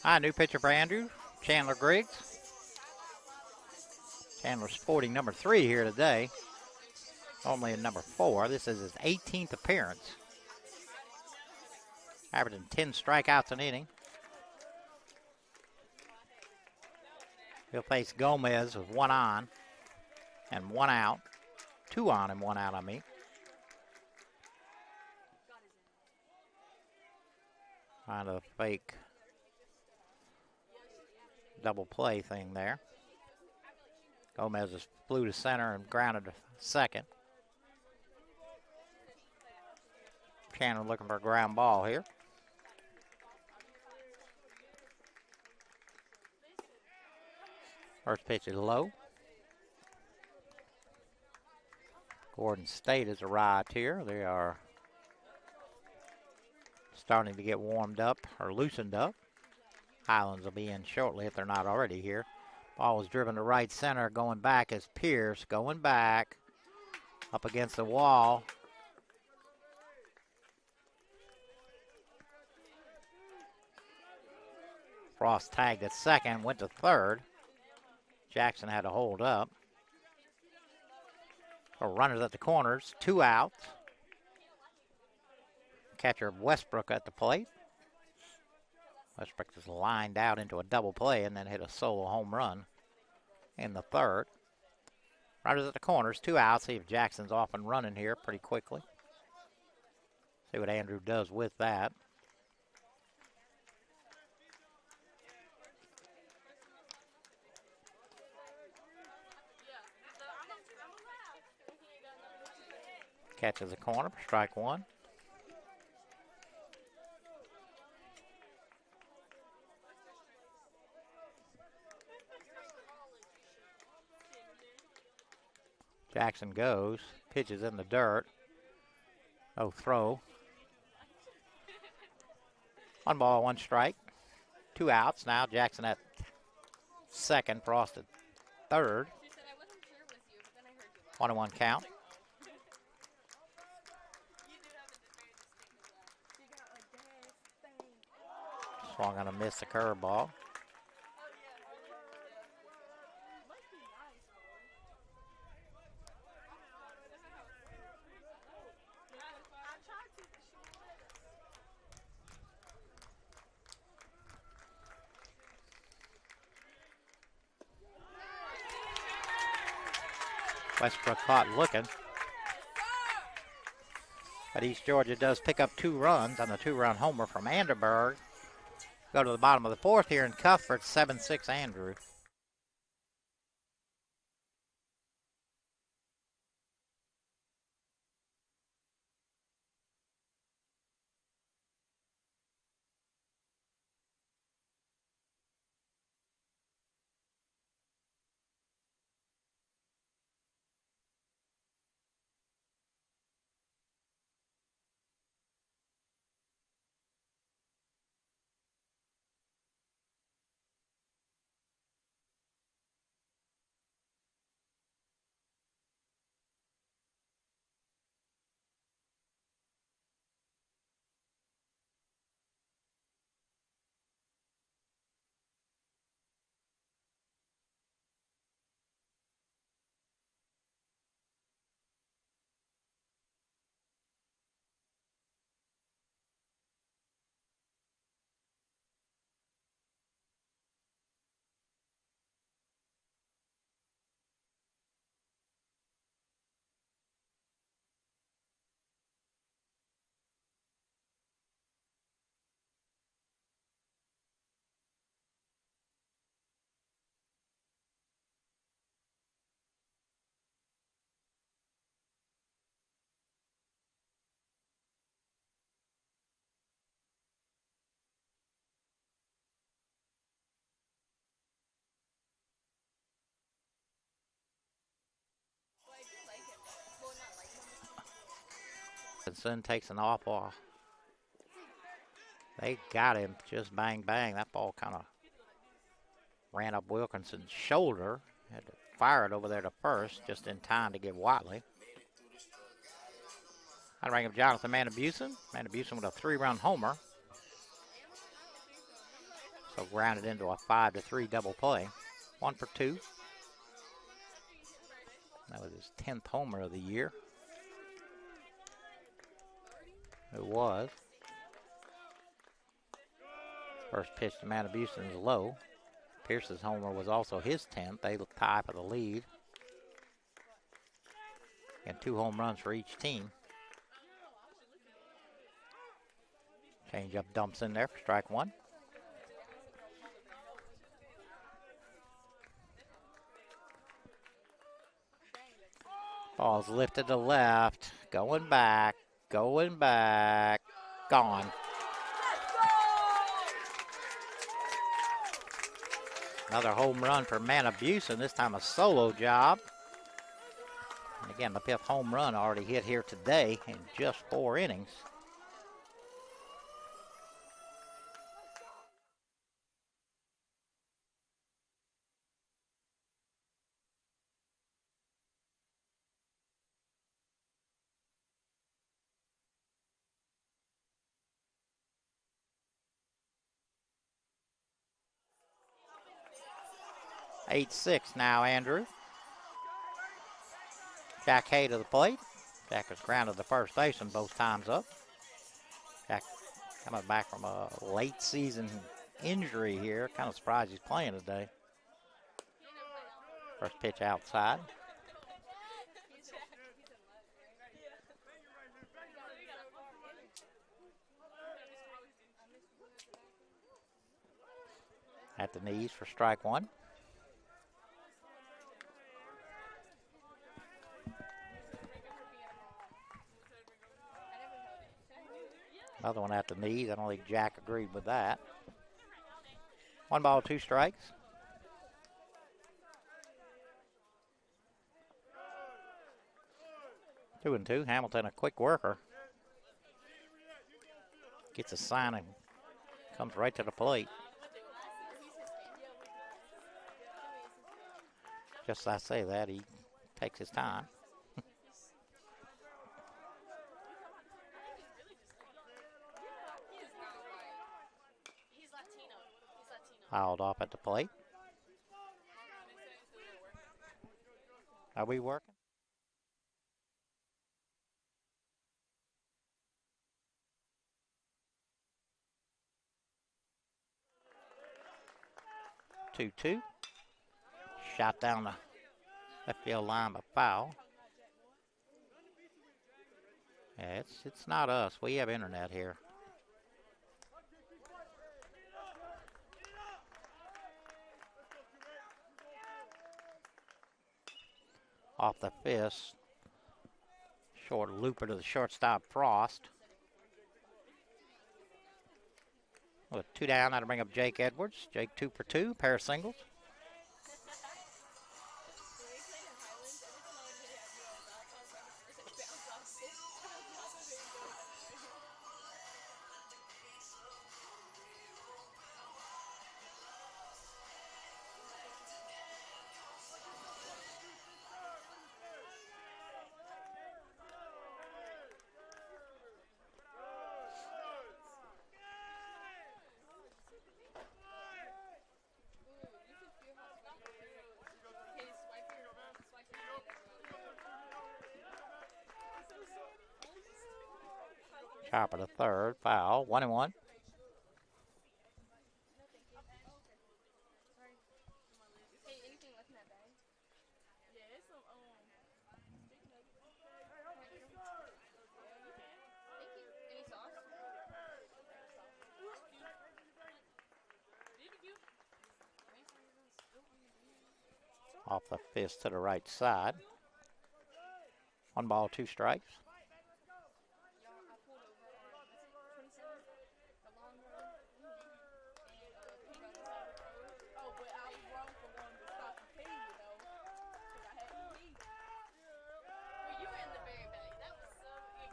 Hi, new pitcher for Andrew, Chandler Griggs. Chandler sporting number 3 here today. Normally in number 4. This is his 18th appearance. Averaging 10 strikeouts an inning. He'll face Gomez with 1 on and 1 out. 2 on and 1 out, I mean. Kind of a fake double play thing there. Gomez just flew to center and grounded to second. Chandler looking for a ground ball here. First pitch is low. Gordon State has arrived here. They are starting to get warmed up or loosened up. Highlands will be in shortly if they're not already here. Ball was driven to right center. Going back is Pierce. Going back. Up against the wall. Frost tagged at second. Went to third. Jackson had to hold up. Runners at the corners. 2 outs. Catcher Westbrook at the plate. Westbrook just lined out into a double play and then hit a solo home run in the third. Runners at the corners, 2 outs. See if Jackson's off and running here pretty quickly. See what Andrew does with that. Catches the corner for strike 1. Jackson goes, pitches in the dirt. No throw. 1 ball, 1 strike. 2 outs now. Jackson at second, Frost at third. 1-1 count. Swung on a miss, the curveball. Westbrook caught looking. But East Georgia does pick up 2 runs on the 2-run homer from Anderberg. Go to the bottom of the 4th here in Cuthbert, 7-6 Andrew. Hutchinson takes an off ball. They got him just bang, bang. That ball kind of ran up Wilkinson's shoulder. Had to fire it over there to first just in time to get Watley. I'd rank up Jonathan Manabusen. Manabusen with a 3-run homer. So grounded into a 5-3 double play. 1 for 2. That was his 10th homer of the year. It was. First pitch to Matabusen is low. Pierce's homer was also his 10th. They tie for the lead. And 2 home runs for each team. Change up dumps in there for strike 1. Ball's lifted to left. Going back. Going back. Gone. Another home run for Matabusen, this time a solo job. And again, the 5th home run already hit here today in just 4 innings. Eight-6 now, Andrew. Jack Hay to the plate. Jack has grounded the first baseman both times up. Jack coming back from a late season injury here. Kind of surprised he's playing today. First pitch outside. At the knees for strike 1. Another one at the knees. I don't think Jack agreed with that. 1 ball, 2 strikes. Two and two. Hamilton, a quick worker. Gets a sign and comes right to the plate. Just as I say that, he takes his time. Fouled off at the plate. Are we working? Two. Shot down the left field line, but foul. Yeah, it's not us. We have internet here. Off the fist. Short looper to the shortstop, Frost. With 2 down, that'll bring up Jake Edwards. Jake 2 for 2, pair of singles. Top of the third, foul, 1-1. Off the fist to the right side. 1 ball, 2 strikes.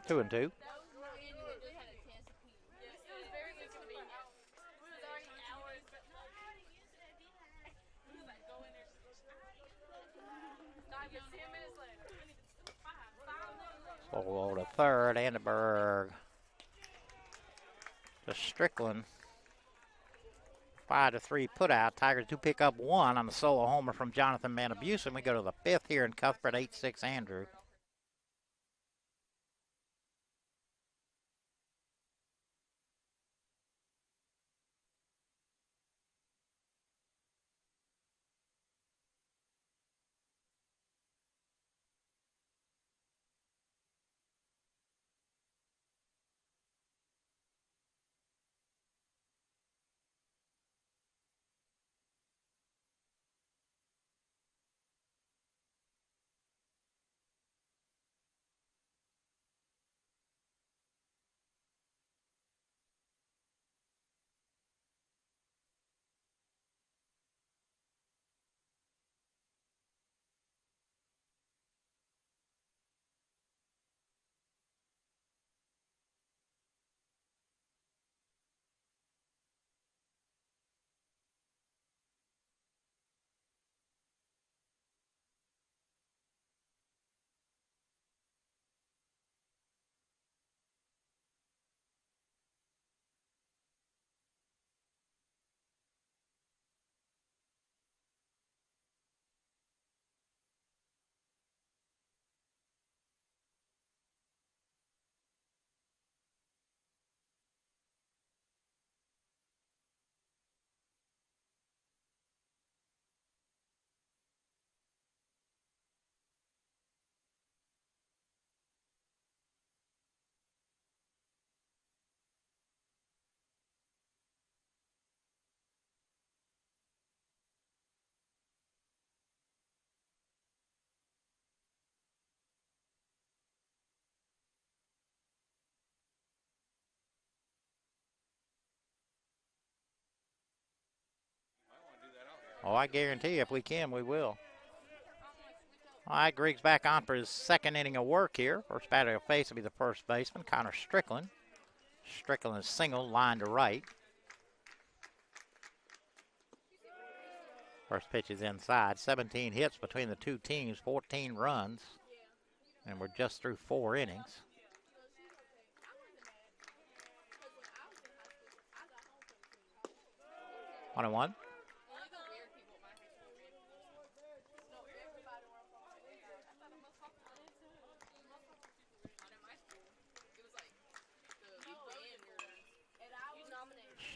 Two and two. Solo to third, Anderberg to Strickland. 5-3 put out. Tigers do pick up one on the solo homer from Jonathan Manabusen. We go to the fifth here in Cuthbert, 8-6 Andrew. Oh, I guarantee you, if we can, we will. All right, Griggs back on for his second inning of work here. First batter of face will be the first baseman, Connor Strickland. Strickland is single, line to right. First pitch is inside. 17 hits between the two teams, 14 runs. And we're just through 4 innings. 1-1.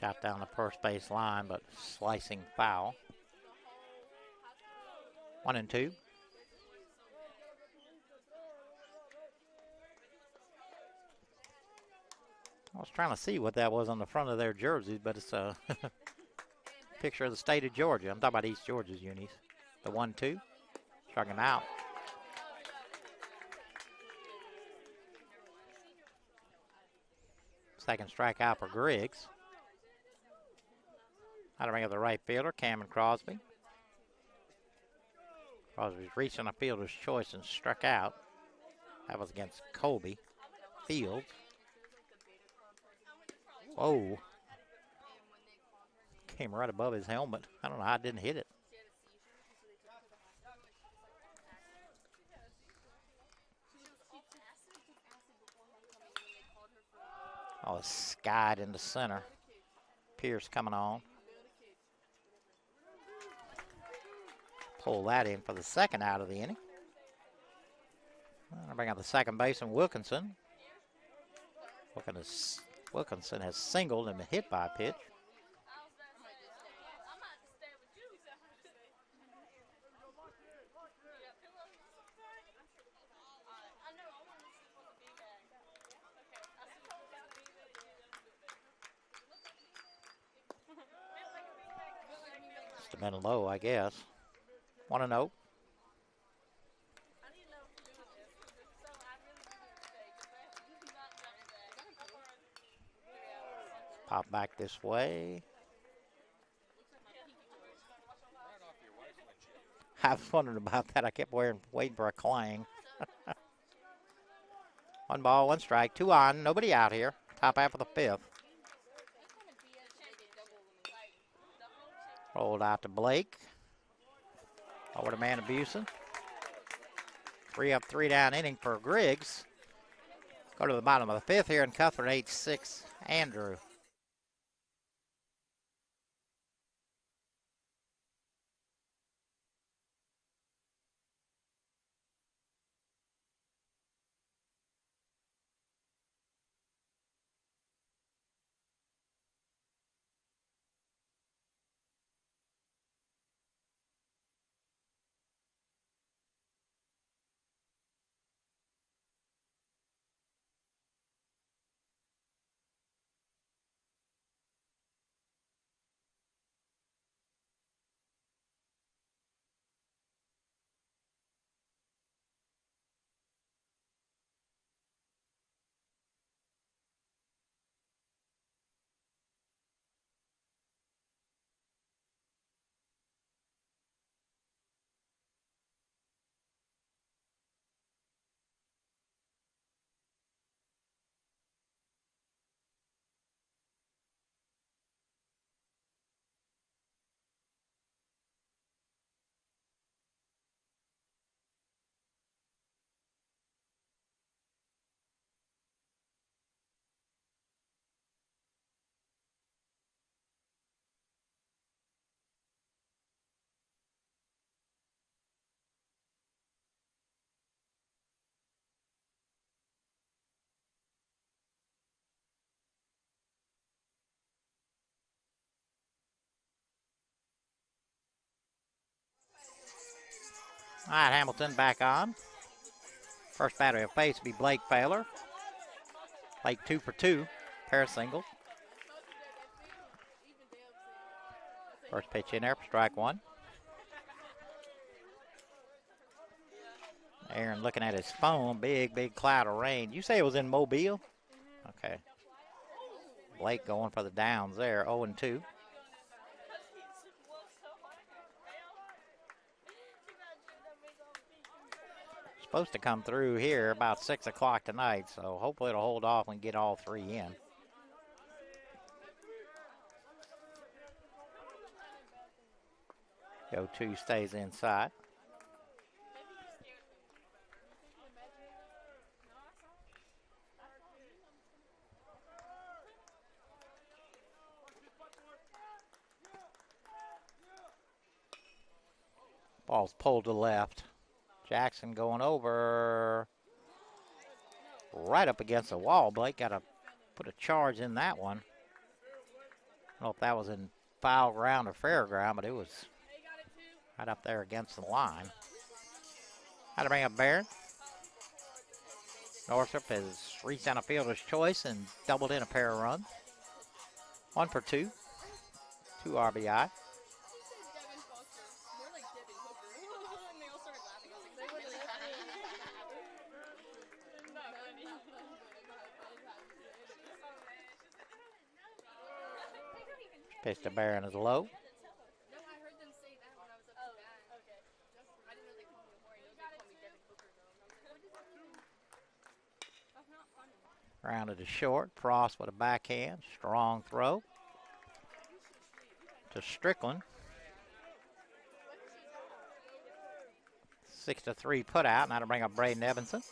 Shot down the first base line, but slicing foul. 1-2. I was trying to see what that was on the front of their jerseys, but it's a picture of the state of Georgia. I'm talking about East Georgia's unis. The 1-2. Struck him out. Second strikeout for Griggs. How to bring up the right fielder, Cameron Crosby. Crosby's reaching a fielder's choice and struck out. That was against Colby Fields. Whoa. Came right above his helmet. I don't know how I didn't hit it. Oh, it's skied into center. Pierce coming on. Pull that in for the second out of the inning. I'll bring out the second baseman, Wilkinson. Wilkinson has singled and been hit by a pitch. Must have been low, I guess. 1-0. Pop back this way. I was wondering about that. I kept waiting for a clang. 1 ball, 1 strike, 2 on, nobody out here. Top half of the 5th. Rolled out to Blake. Over to Manabusen. 3 up, 3 down inning for Griggs. Go to the bottom of the 5th here in Cuthbert, 8-6 Andrew. All right, Hamilton back on. First batter he'll face will be Blake Baylor. Blake 2 for 2, pair of singles. First pitch in there for strike one. Aaron looking at his phone. Big cloud of rain. You say it was in Mobile? Okay. Blake going for the downs there, 0-2. Supposed to come through here about 6 o'clock tonight, so hopefully it'll hold off and get all three in. Go 2 stays inside. Ball's pulled to the left. Jackson going over right up against the wall. Blake got to put a charge in that one. I don't know if that was in foul ground or fair ground, but it was right up there against the line. How to bring up Barron. Northrop has reached on a fielder's choice and doubled in a pair of runs. 1 for 2. 2 RBI. Pitch to Barron is low. Grounded to short. Frost with a backhand. Strong throw to Strickland. 6-3 put out. Now to bring up Braden Evanson.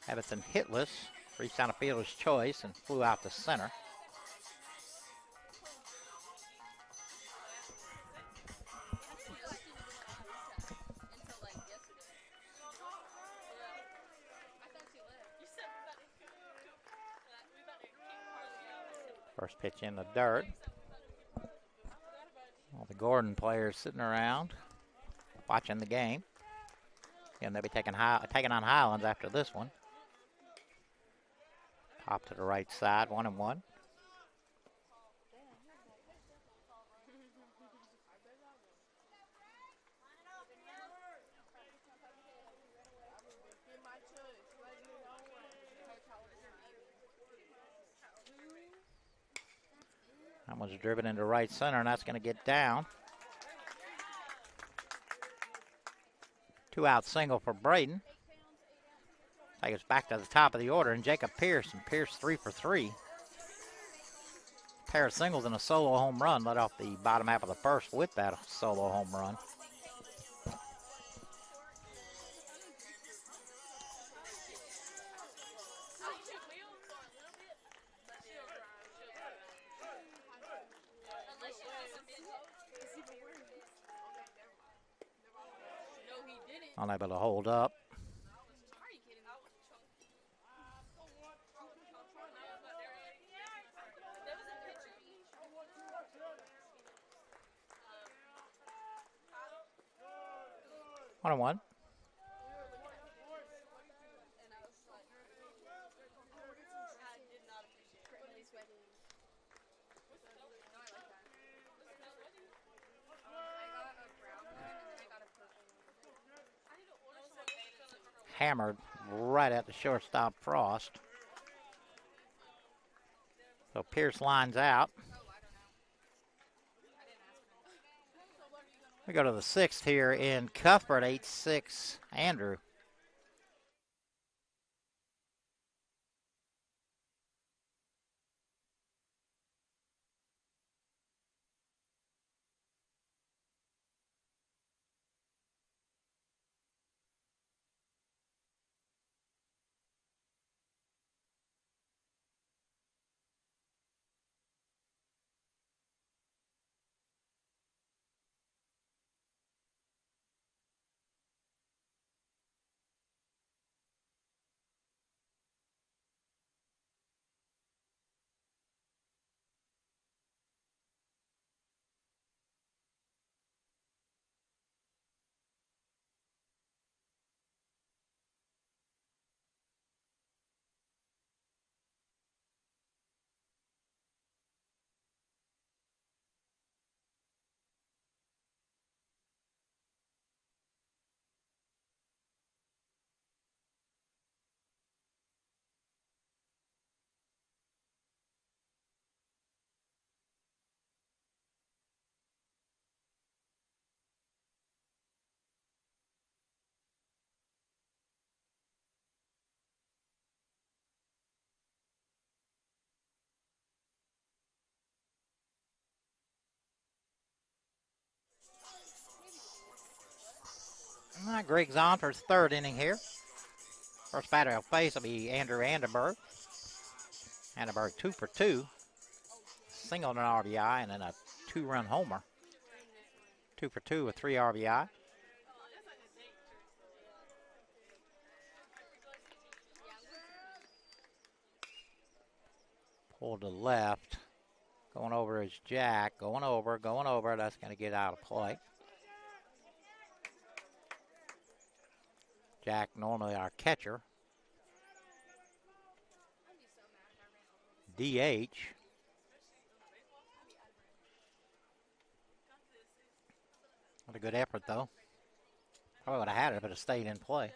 Evanson hitless. Reached on a fielder's choice and flew out to center. First pitch in the dirt. All the Gordon players sitting around watching the game. And they'll be taking on Highlands after this one. Pop to the right side, 1-1. That one's driven into right center, and that's going to get down. 2-out single for Braden. Take us back to the top of the order, and Jacob Pierce. And Pierce 3 for 3. Pair of singles and a solo home run. Led off the bottom half of the first with that solo home run. Unable to hold up. One and one. Hammered right at the shortstop Frost. So Pierce lines out. We go to the sixth here in Cuthbert, 8-6 Andrew. Greg's on for his third inning here. First batter he'll face will be Andrew Anderberg. Anderberg 2 for 2. Single and an RBI and then a 2-run homer. 2 for 2 with 3 RBI. Pulled to left. Going over is Jack. Going over. That's going to get out of play. Jack, normally our catcher. DH. What a good effort, though. Probably would have had it if it had stayed in play.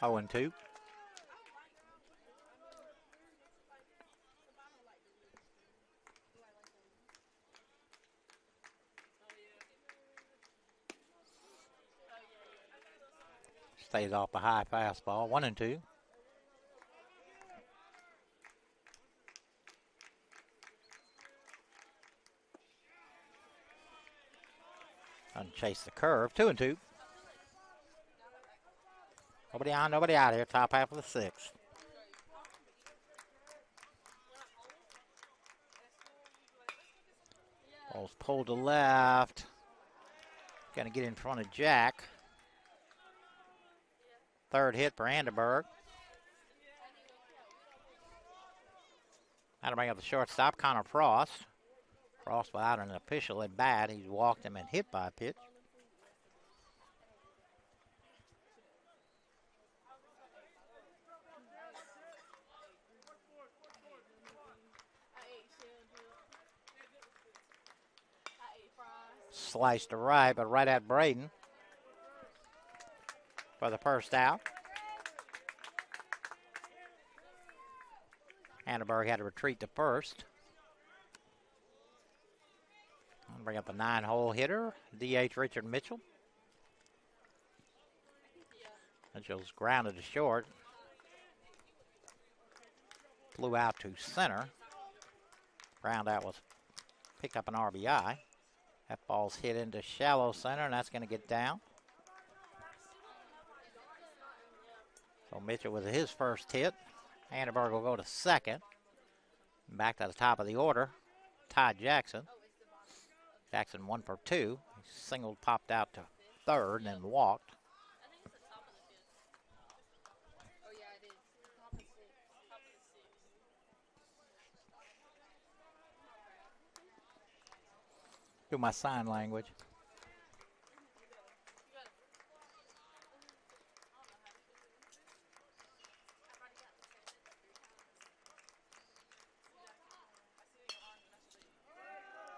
Oh, and 2. Stays off the high fastball. 1 and 2. And chase the curve. 2 and 2. Nobody on, nobody out here. Top half of the 6th. Ball's pulled to left. Going to get in front of Jack. Third hit for Anderberg. That'll bring up the shortstop, Connor Frost. Frost without an official at bat. He's walked him and hit by a pitch. Sliced to right, but right at Braden for the first out. Anderberg had to retreat to first. I'll bring up the 9-hole hitter, DH Richard Mitchell. Mitchell's grounded to short. Flew out to center. Ground out was picked up an RBI. That ball's hit into shallow center, and that's going to get down. So Mitchell with his first hit. Anderberg will go to second. Back to the top of the order, Ty Jackson. Jackson 1 for 2. He singled, popped out to third, and then walked. Do my sign language.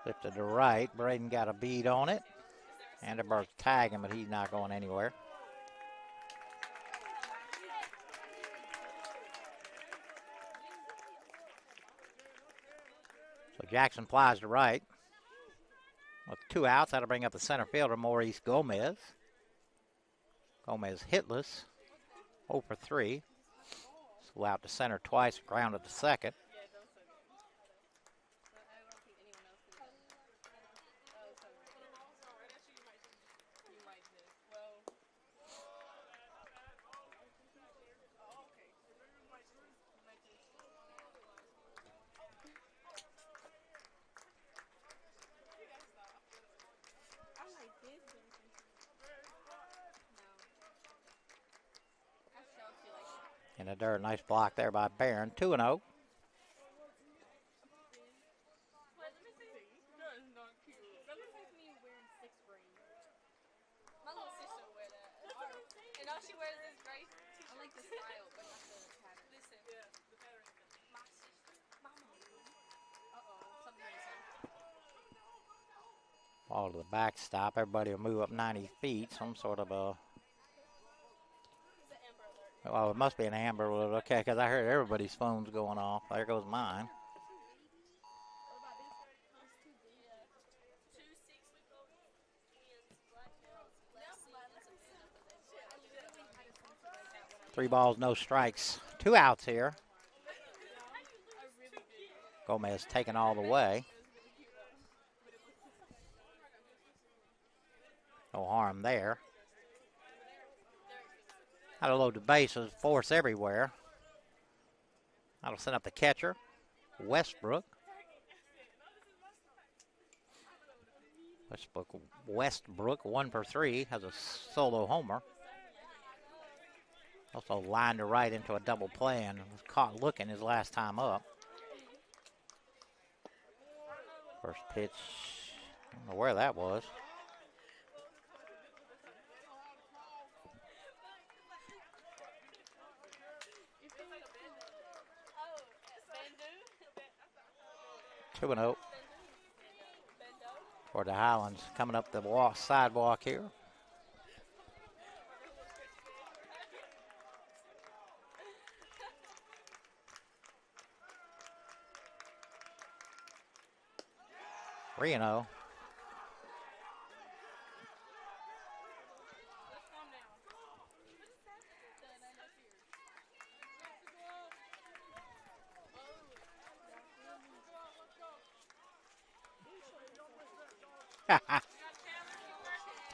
Lifted to right. Braden got a bead on it. Anderberg's tagging, but he's not going anywhere. So Jackson flies to right. With 2 outs, that'll bring up the center fielder, Maurice Gomez. Gomez hitless, 0 for 3. Flew out to center twice, grounded to second. In the dirt, nice block there by Barron. 2-0. Ball to the backstop. Everybody will move up 90 feet. Some sort of a... Oh, it must be an Amber Alert. Okay, because I heard everybody's phones going off. There goes mine. Three balls, no strikes. 2 outs here. Gomez taken all the way. No harm there. That'll load the bases, force everywhere. That'll send up the catcher, Westbrook. Westbrook, 1 for 3, has a solo homer. Also lined to right into a double play and was caught looking his last time up. First pitch, I don't know where that was. Two and 0 for the Highlands coming up the sidewalk here. Reno.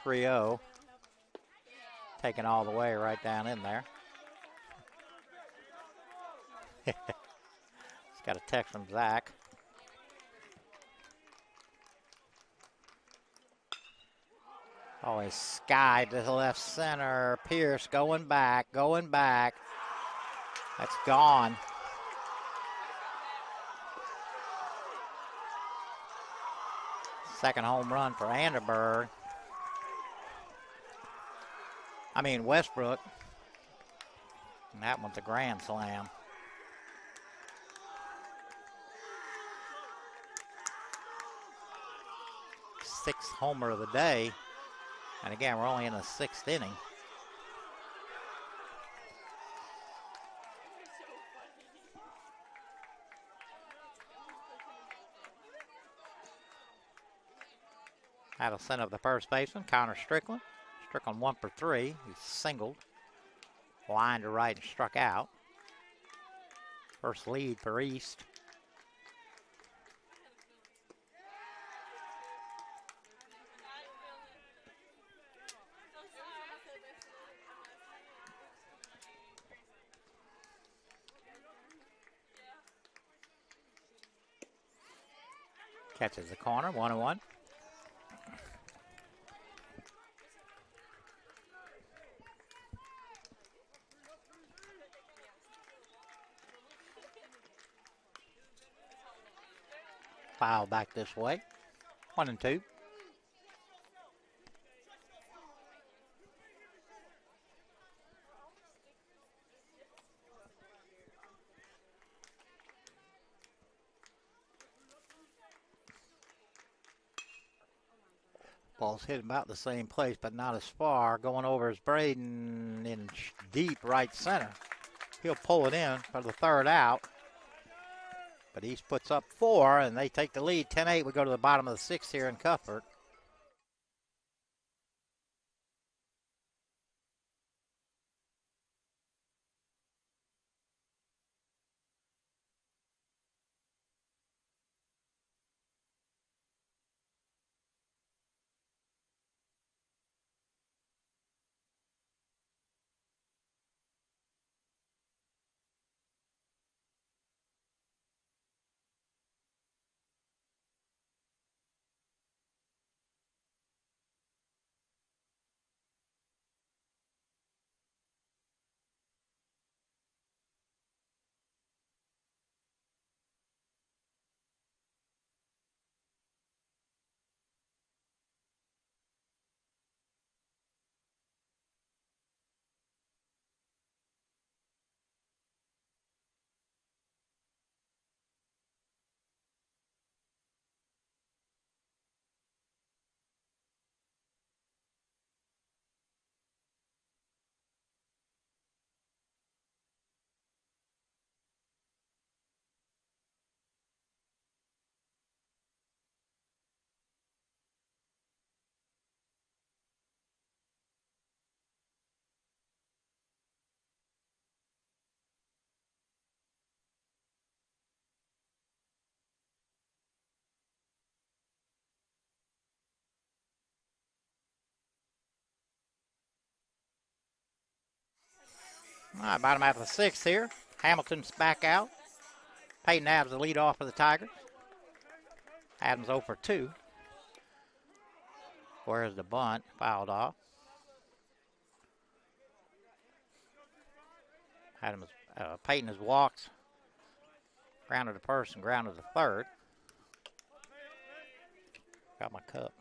Three 0. Taken all the way right down in there. He's got a text from Zach. Always skied to the left center. Pierce going back. That's gone. Second home run for Westbrook. And that one's a grand slam. Sixth homer of the day. And again, we're only in the sixth inning. That'll send up the first baseman, Connor Strickland. Strickland 1 for 3. He's singled. Line to right and struck out. First lead for East. Catches the corner, 1-1. Foul back this way. 1-2. Ball's hit about the same place, but not as far. Going over is Braden in deep right center. He'll pull it in for the third out. But East puts up 4, and they take the lead. 10-8. We go to the bottom of the sixth here in Cuthbert. All right, bottom half of the sixth here. Hamilton's back out. Peyton Adams the lead off for the Tigers. Adams 0 for 2. Where's the bunt? Fouled off. Adams, Peyton has walked. Grounded to first and grounded to third. Got my cup.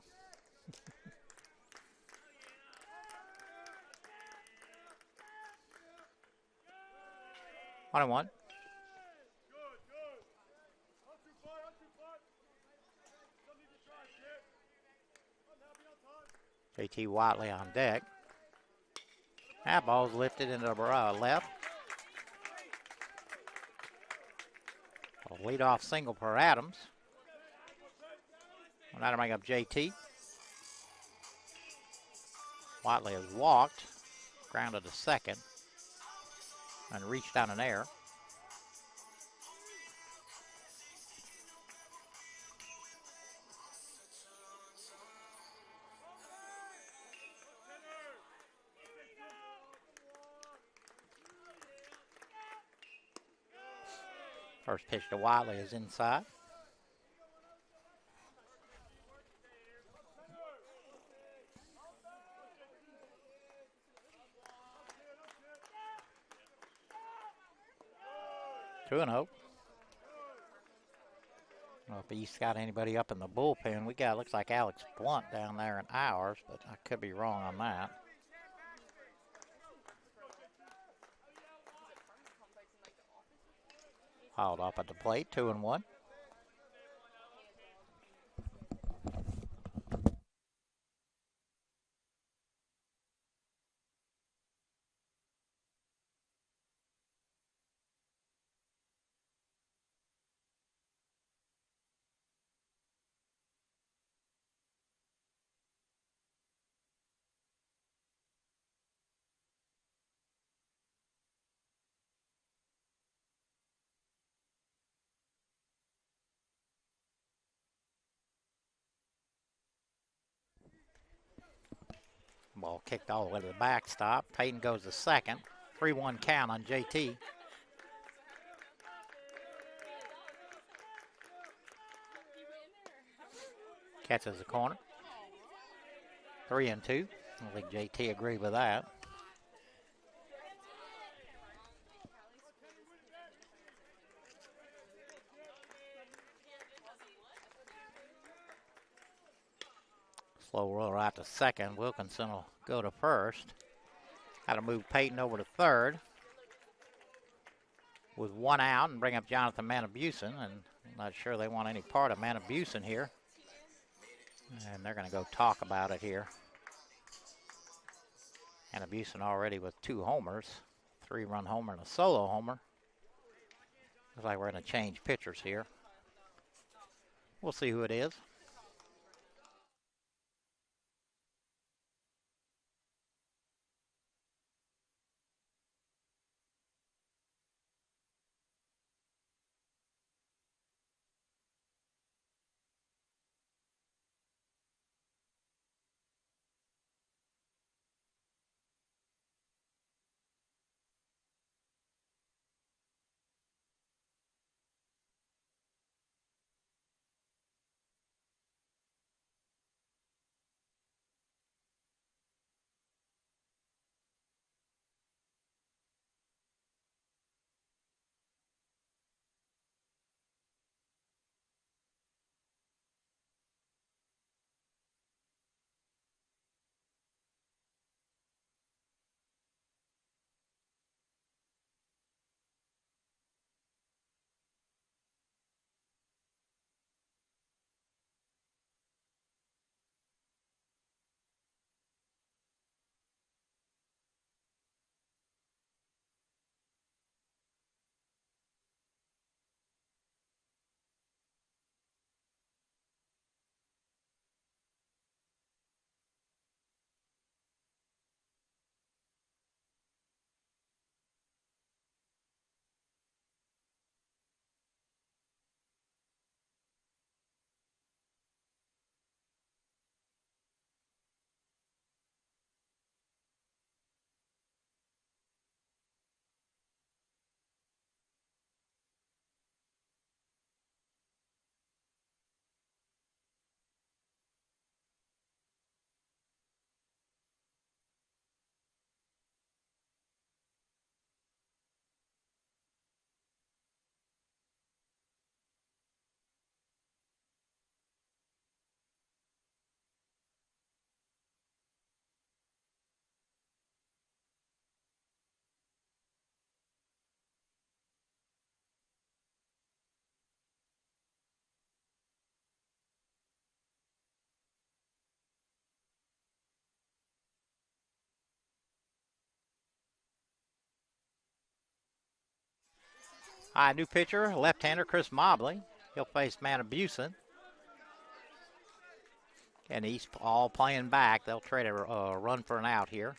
1-1. JT Watley on deck. That ball's lifted into the left. A leadoff single for Adams. Well, that'll bring up JT. Watley has walked, grounded to second, and reached down an air. First pitch to Watley is inside. Two and 0. Well, if East got anybody up in the bullpen, we got, looks like Alex Blunt down there in ours, but I could be wrong on that. Fouled off at the plate, 2 and 1. Ball kicked all the way to the backstop. Peyton goes to second. 3-1 count on JT. Catches the corner. 3 and 2. I think JT agreed with that. Slow roller out to second. Wilkinson will go to first. Got to move Peyton over to third with 1 out and bring up Jonathan Manabusen. And I'm not sure they want any part of Manabusen here. And they're going to go talk about it here. Manabusen already with 2 homers, 3-run homer and a solo homer. Looks like we're going to change pitchers here. We'll see who it is. New pitcher, left-hander Chris Mobley. He'll face Manabusen. And he's all playing back. They'll trade a run for an out here.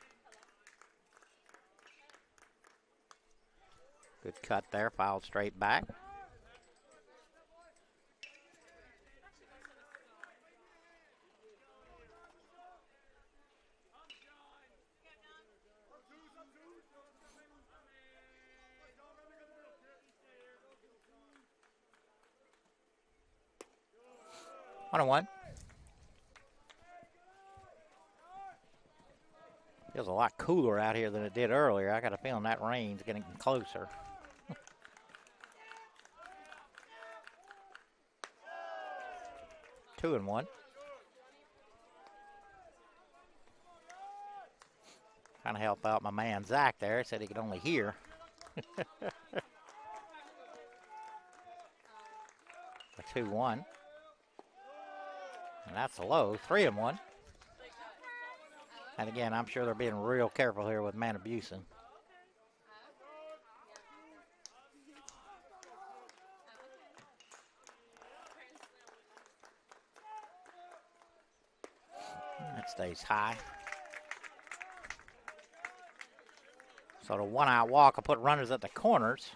Good cut there, fouled straight back. One and one. Feels a lot cooler out here than it did earlier. I got a feeling that rain's getting closer. 2 and 1. Trying to help out my man Zach there. He said he could only hear. 2-1. And that's low. 3 and 1. And again, I'm sure they're being real careful here with Manabusen. That stays high. So the one-out walk will put runners at the corners.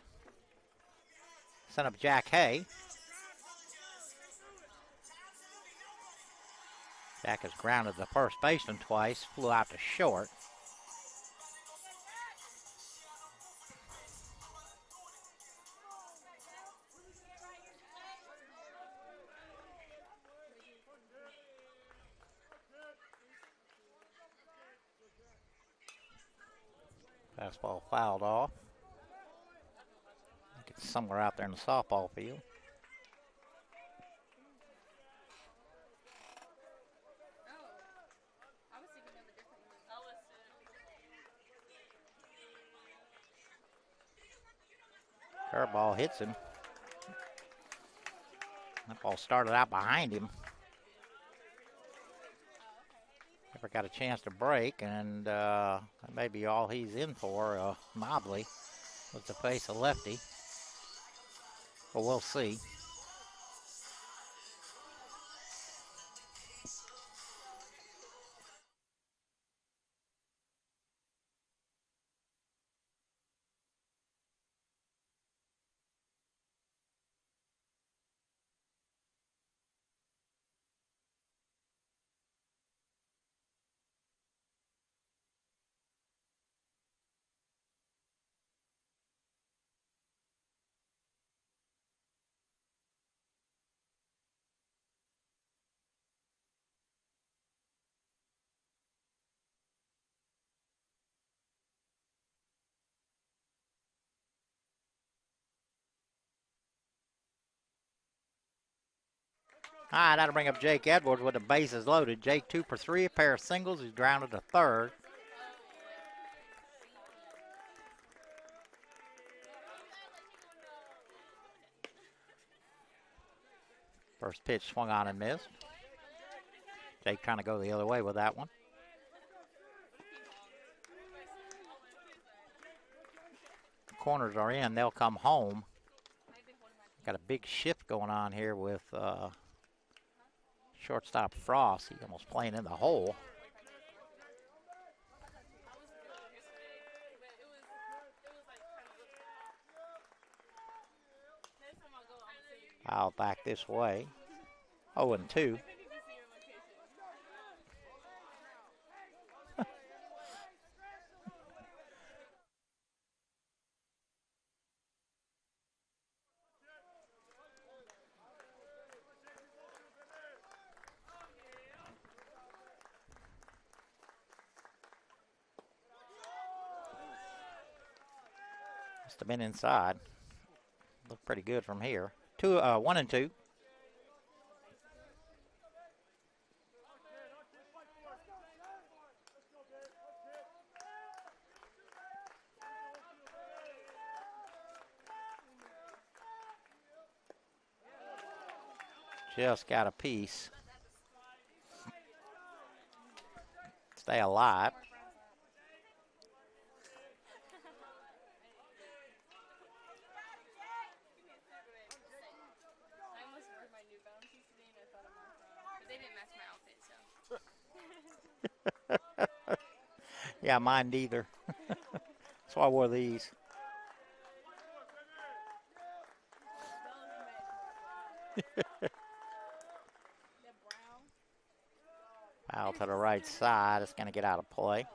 Send up Jack Hay. Jack has grounded the first baseman twice, flew out to short. Fastball fouled off. I think it's somewhere out there in the softball field. Curveball hits him. That ball started out behind him. Never got a chance to break, and that may be all he's in for. Mobley was to face a lefty. But we'll see. All right, that'll bring up Jake Edwards with the bases loaded. Jake 2 for 3, a pair of singles. He's grounded to third. First pitch swung on and missed. Jake trying to go the other way with that one. Corners are in. They'll come home. Got a big shift going on here with shortstop Frost. He's almost playing in the hole. Foul back this way. 0-2. Must have been inside. Looked pretty good from here. 1-2. Just got a piece. Stay alive. They didn't match my outfit, so. Yeah, mine neither. So I wore these. Foul to the right side. It's going to get out of play.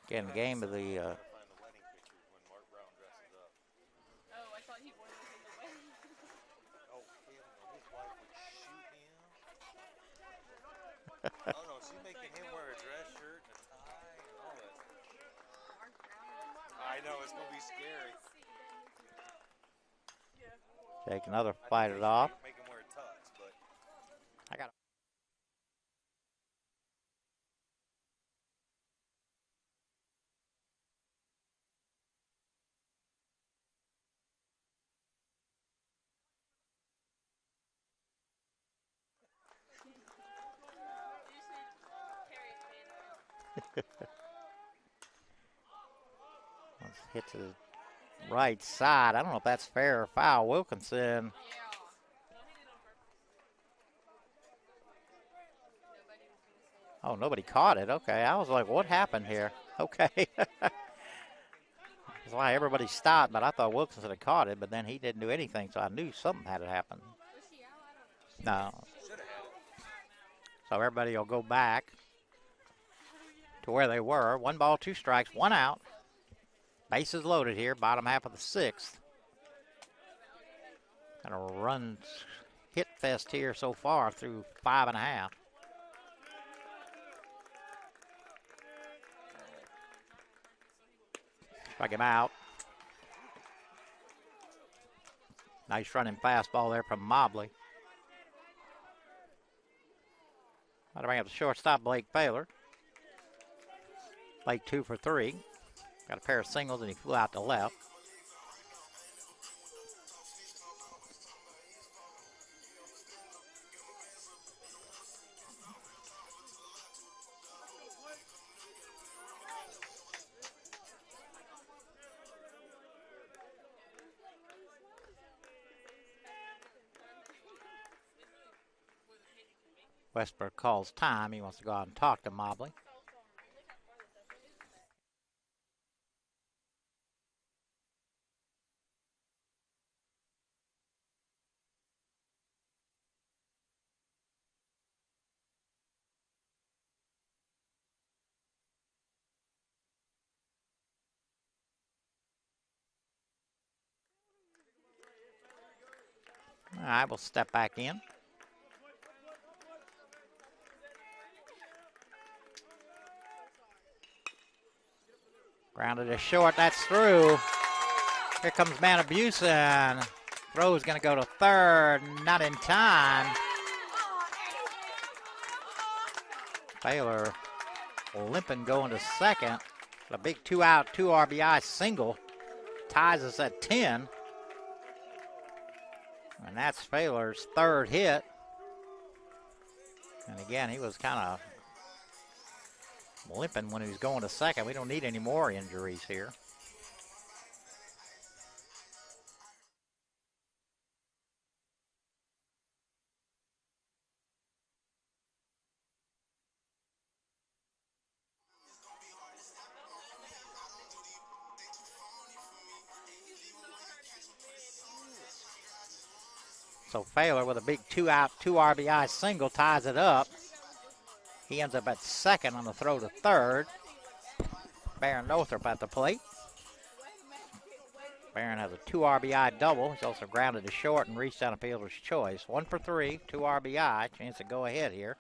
Again, game of the. Find the wedding pictures when Mark Brown dresses up. Oh, I thought he wore those in the wedding. Oh, hell no. His wife would shoot him. Oh, no. She's making him wear a dress shirt and a tie and all that. I know. It's going to be scary. Take another fight it off. Make him wear a tux, but. I got. Let's hit to the right side. I don't know if that's fair or foul. Wilkinson. Oh, nobody caught it. Okay, I was like, what happened here? Okay. That's why everybody stopped, but I thought Wilkinson had caught it, but then he didn't do anything, so I knew something had to happen. No. So everybody will go back to where they were. 1 ball, 2 strikes, 1 out. Bases loaded here, bottom half of the 6th. And a run hit fest here so far through 5.5. Strike him out. Nice running fastball there from Mobley. That'll bring up the shortstop, Blake Baylor. Blake 2 for 3. Got a pair of singles, and he flew out to left. Westbrook calls time. He wants to go out and talk to Mobley. All right, we'll step back in. Grounded to short. That's through. Here comes Manabusen. Throw is going to go to third. Not in time. Baylor limping going to second. A big 2-out, 2 RBI single. Ties us at 10. And that's Baylor's 3rd hit. And again, he was kind of limping when he was going to second. We don't need any more injuries here. So Baylor with a big 2-out, 2 RBI single ties it up. He ends up at second on the throw to third. Baron Northrop at the plate. Baron has a 2 RBI double. He's also grounded to short and reached on a fielder's choice. 1 for 3, 2 RBI. Chance to go ahead here.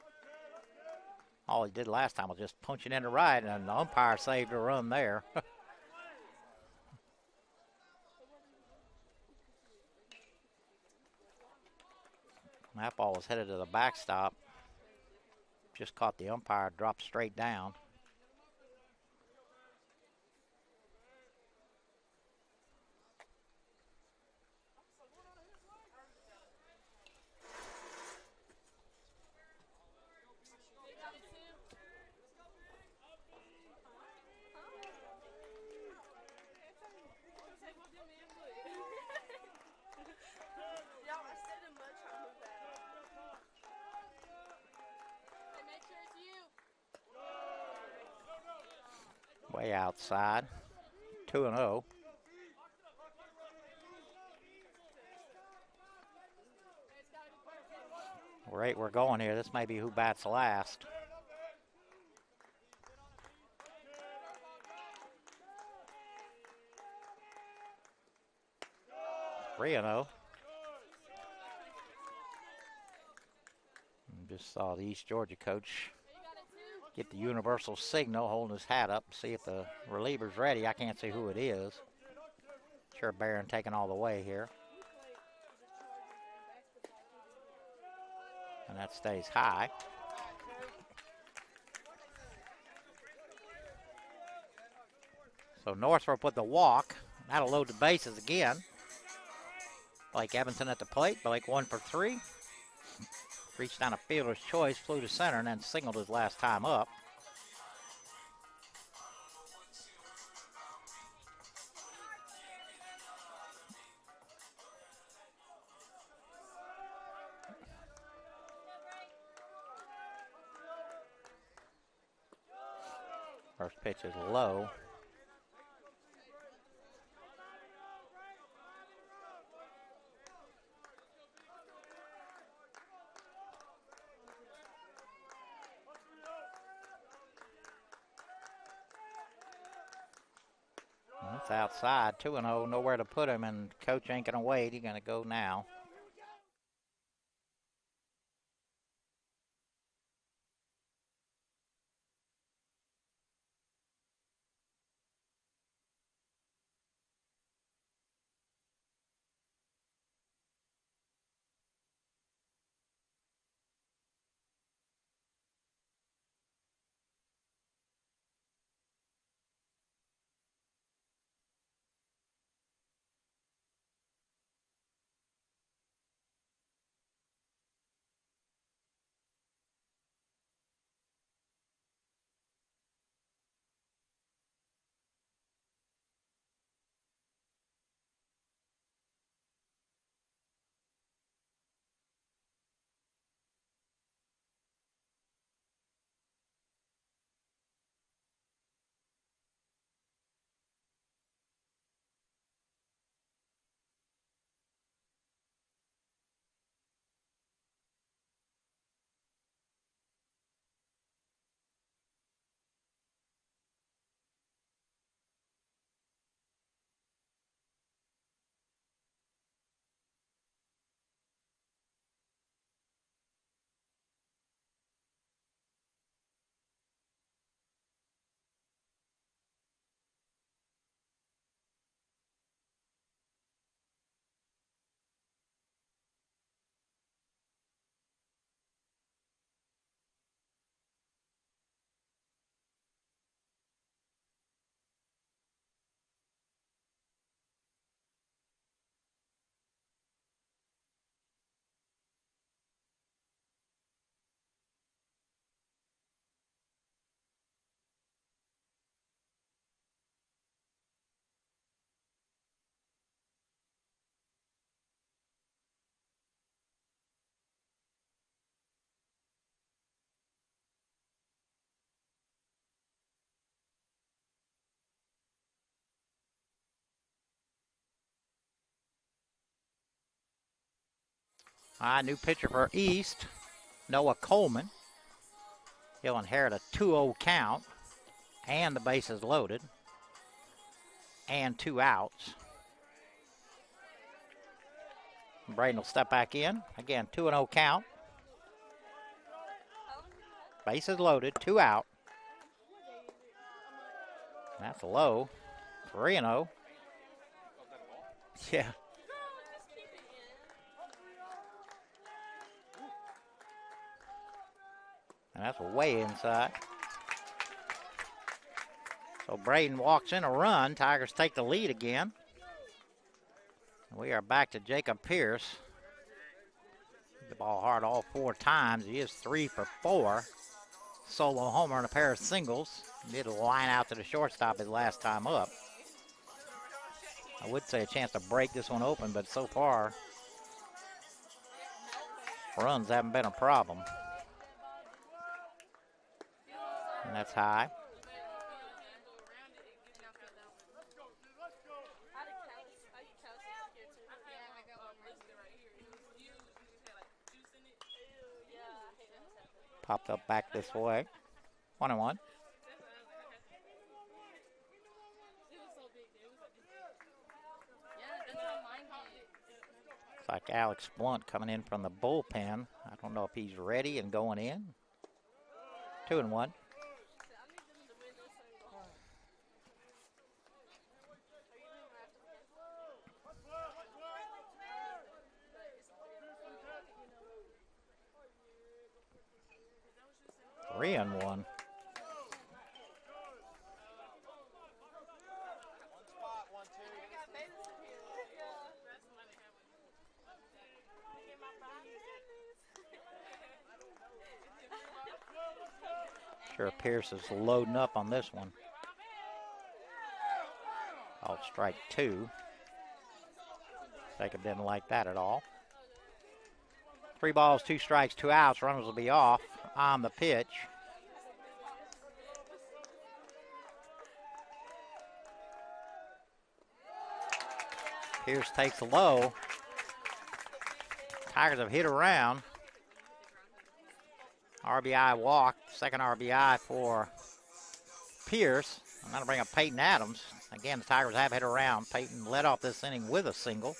All he did last time was just punch it into right, and the umpire saved a run there. That ball was headed to the backstop. Just caught the umpire, dropped straight down. Way outside. 2-0. Rate we're going here. This may be who bats last. Three and 0. Just saw the East Georgia coach get the universal signal, holding his hat up, see if the reliever's ready. I can't see who it is. Sure, Barron taking all the way here. And that stays high. So Northrop with the walk. That'll load the bases again. Blake Evanson at the plate. Blake 1 for 3. Reached down a fielder's choice, flew to center, and then signaled his last time up. First pitch is low. That's outside, 2-0, nowhere to put him, and coach ain't gonna wait. He's gonna go now. New pitcher for East, Noah Coleman. He'll inherit a 2-0 count, and the bases loaded, and 2 outs. Braden will step back in. Again, 2-0 count. Bases loaded, 2 out. That's low. 3-0. Yeah. And that's way inside. So Braden walks in a run. Tigers take the lead again. We are back to Jacob Pierce. Hit the ball hard all 4 times. He is 3 for 4. Solo homer and a pair of singles. He did line out to the shortstop his last time up. I would say a chance to break this one open, but so far, runs haven't been a problem. And that's high. Popped up back this way. 1-1. Looks like Alex Blunt coming in from the bullpen. I don't know if he's ready and going in. 2-1. Three and one. Sure, Pierce is loading up on this one. Called strike two. Jacob didn't like that at all. 3 balls, 2 strikes, 2 outs. Runners will be off on the pitch. Pierce takes a low. Tigers have hit around. RBI walk, second RBI for Pierce. I'm going to bring up Peyton Adams. Again, the Tigers have hit around. Peyton led off this inning with a single.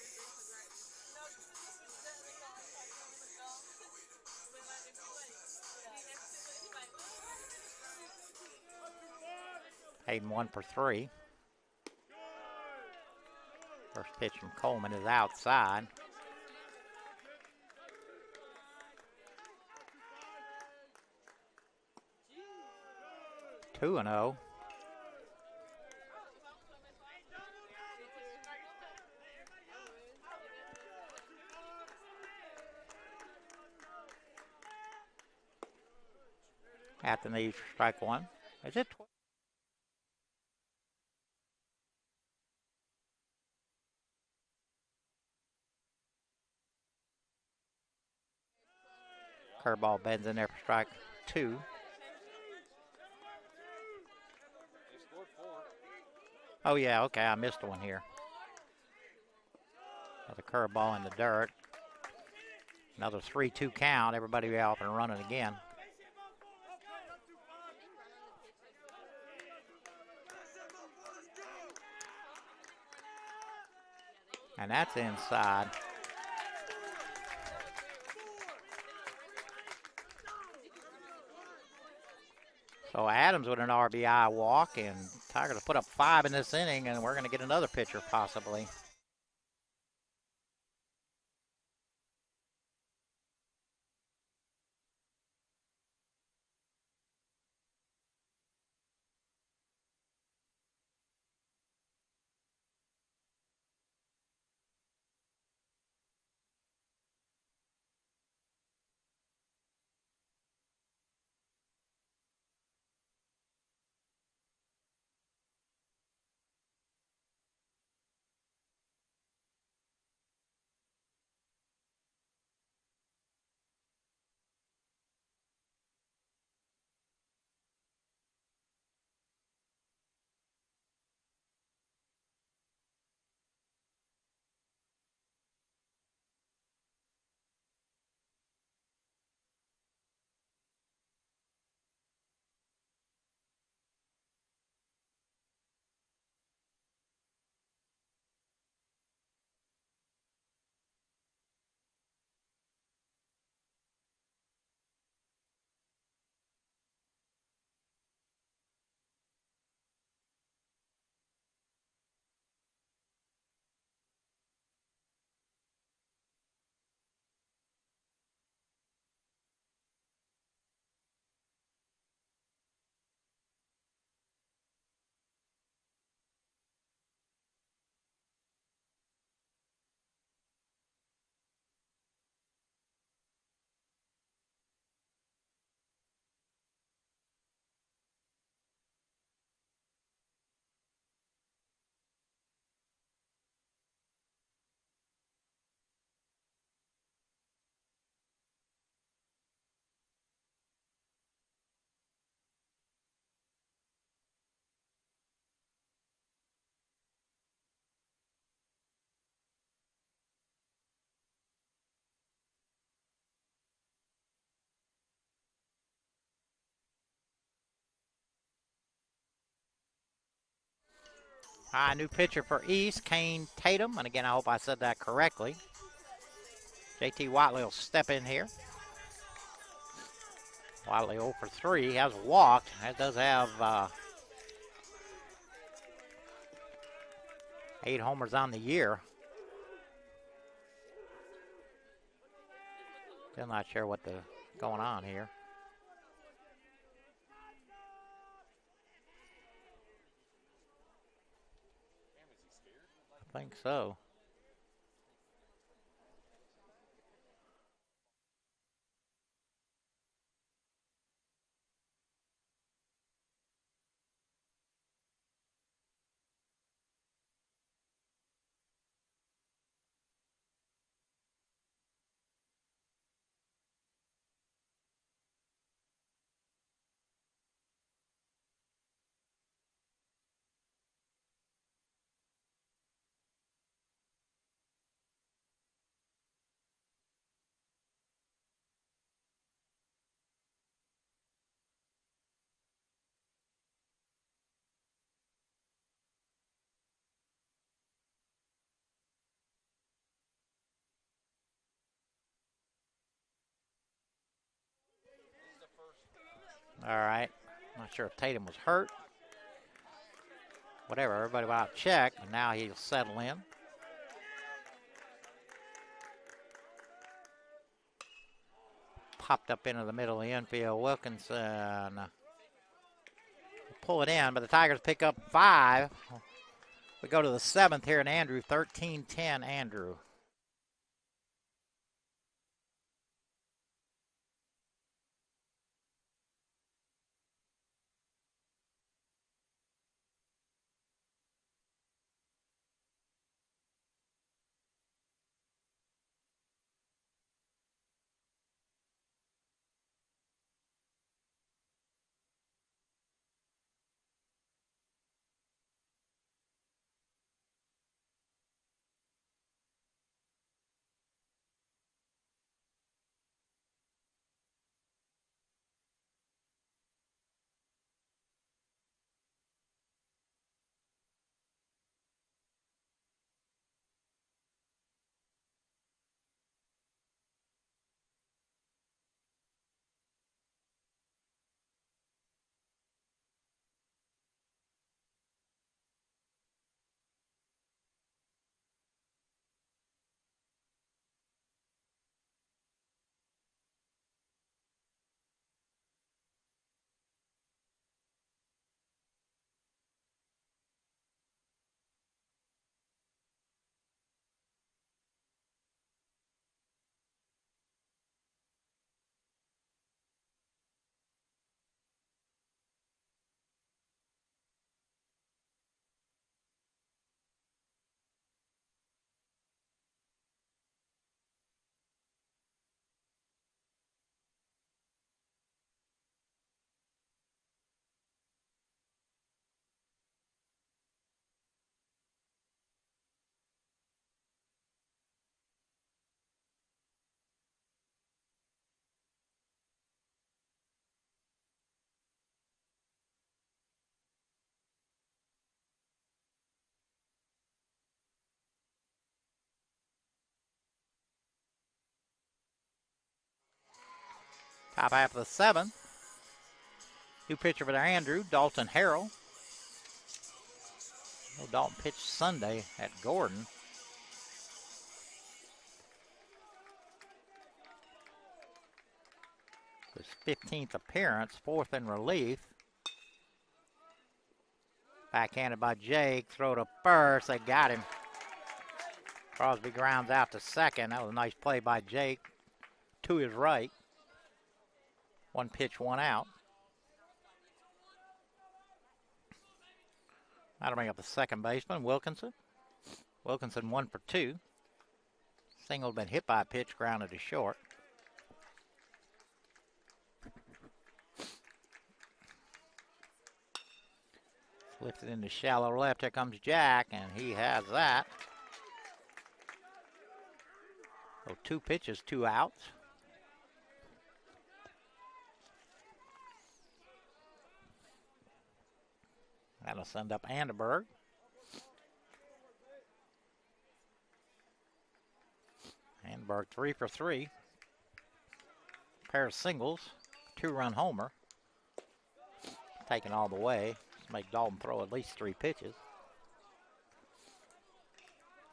Peyton 1 for 3. First pitch from Coleman is outside. Two and 0. At the knees for strike one. Is it? Curveball bends in there for strike two. Oh, yeah, okay, I missed one here. Another curveball in the dirt. Another 3-2 count. Everybody be off and running again. And that's inside. So Adams with an RBI walk, and Tigers have put up 5 in this inning, and we're going to get another pitcher possibly. New pitcher for East, Kane Tatum. And again, I hope I said that correctly. JT Watley will step in here. Watley 0 for 3. He has walked. That does have 8 homers on the year. Still not sure what's going on here. I think so. All right. Not sure if Tatum was hurt. Whatever, everybody about to check. And now he'll settle in. Popped up into the middle of the infield. Wilkinson pull it in, but the Tigers pick up 5. We go to the 7th here, and Andrew, 13-10, Andrew. Top half of the 7th. New pitcher for Andrew, Dalton Harrell. Dalton pitched Sunday at Gordon. His 15th appearance, 4th in relief. Backhanded by Jake, throw to first, they got him. Crosby grounds out to second. That was a nice play by Jake to his right. 1 pitch, 1 out. That'll bring up the second baseman, Wilkinson. Wilkinson 1 for 2. Single been hit by a pitch, grounded to short. Lifted into shallow left. Here comes Jack, and he has that. So 2 pitches, 2 outs. That'll send up Anderberg. Berg 3 for 3. Pair of singles, 2-run homer. Taken all the way. Let's make Dalton throw at least 3 pitches.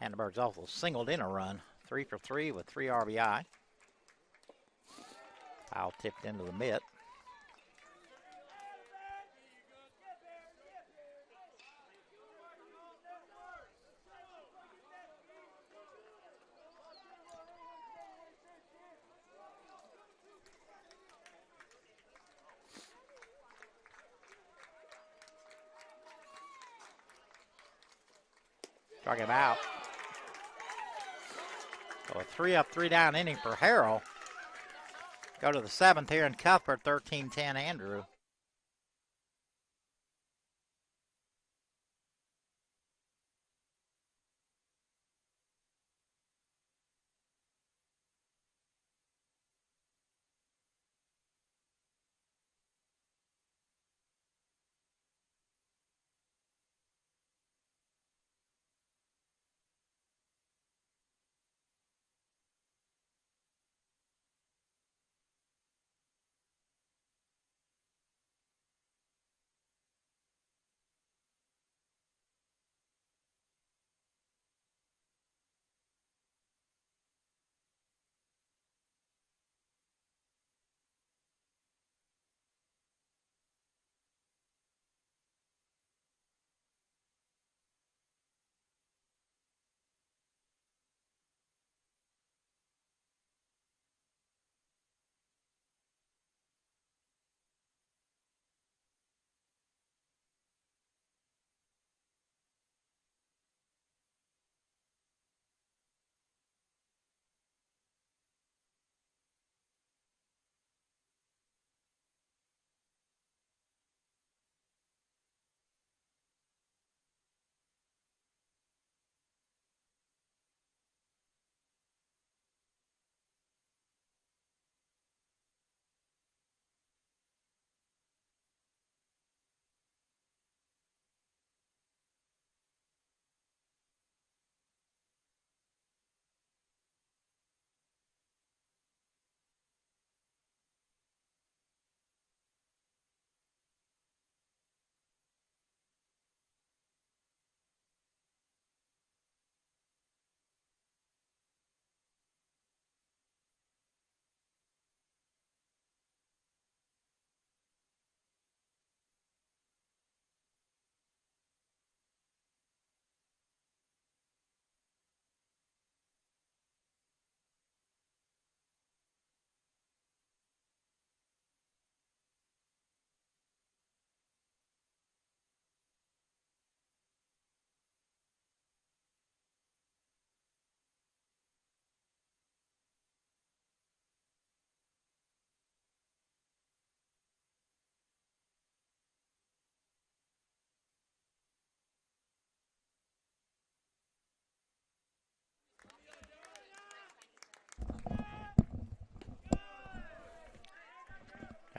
Vandenberg's also singled in a run. 3 for 3 with 3 RBI. Foul tipped into the mitt. Struck him out. So a 3-up, 3-down inning for Harrell. Go to the 7th here in Cuthbert, 13-10 Andrew.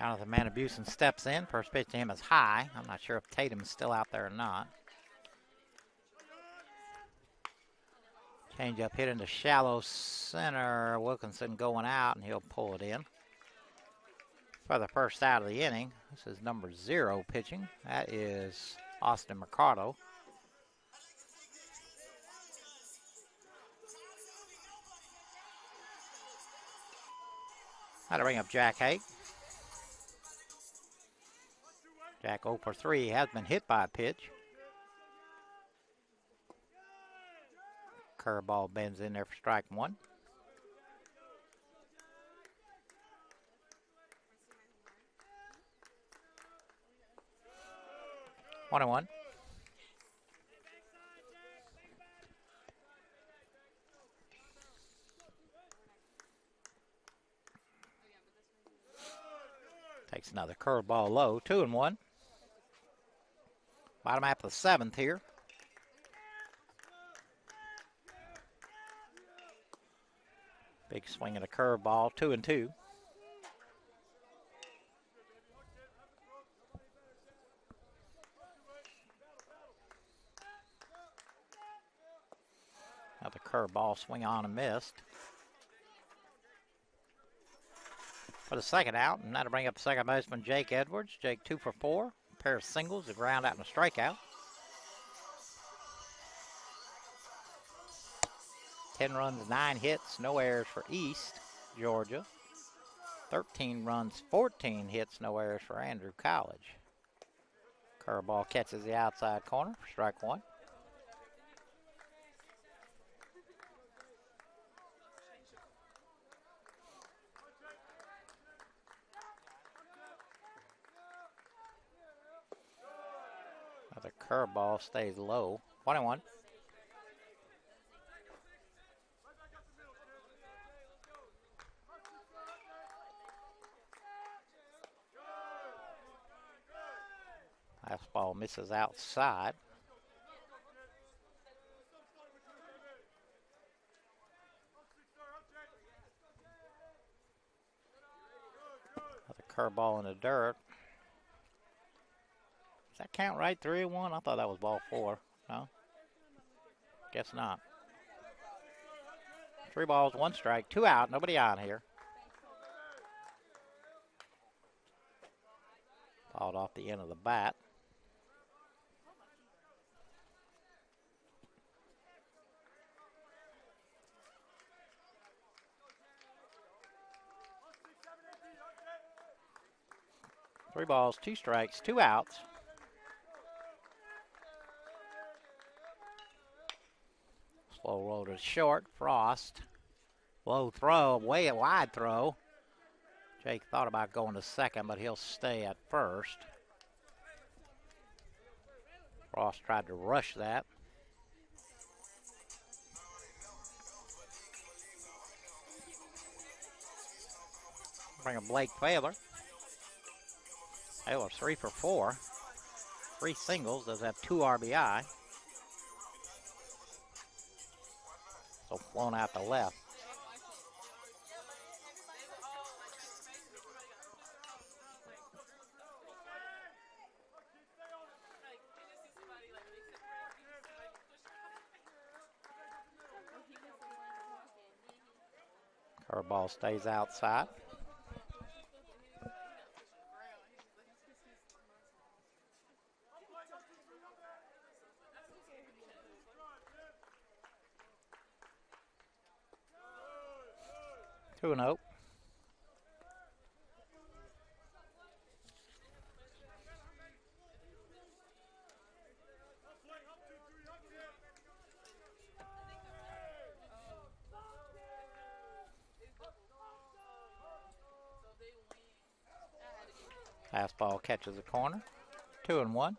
Jonathan Manabusen steps in. First pitch to him is high. I'm not sure if Tatum's still out there or not. Change up hit into shallow center. Wilkinson going out, and he'll pull it in. For the first out of the inning, this is number 0 pitching. That is Austin Mercado. That'll bring up Jack Hake. Jack 0 for 3 has been hit by a pitch. Curveball bends in there for strike 1. One and one. Takes another curveball low. 2 and 1. Bottom half of the 7th here. Big swing at a curveball. 2 and 2. Another curveball swing on and missed. for the second out, and that'll bring up the second baseman, Jake Edwards. Jake 2 for 4. A pair of singles, a ground out, and a strikeout. 10 runs, 9 hits, no errors for East Georgia. 13 runs, 14 hits, no errors for Andrew College. Curveball catches the outside corner for strike one. The curveball stays low. 1-1. Fastball misses outside. Another curveball in the dirt. Does that count right? 3-1? I thought that was ball 4. No? Guess not. 3 balls, 1 strike, 2 out. Nobody on here. Fouled off the end of the bat. Three balls, 2 strikes, 2 outs. Slow roll to short. Frost. Low throw, way a wide throw. Jake thought about going to second, but he'll stay at first. Frost tried to rush that. Bring a Blake Failer. Failer 3 for 4. 3 singles, does have 2 RBI. So flown out to left. Curveball stays outside. Two and oh. Fastball catches the corner. 2-1.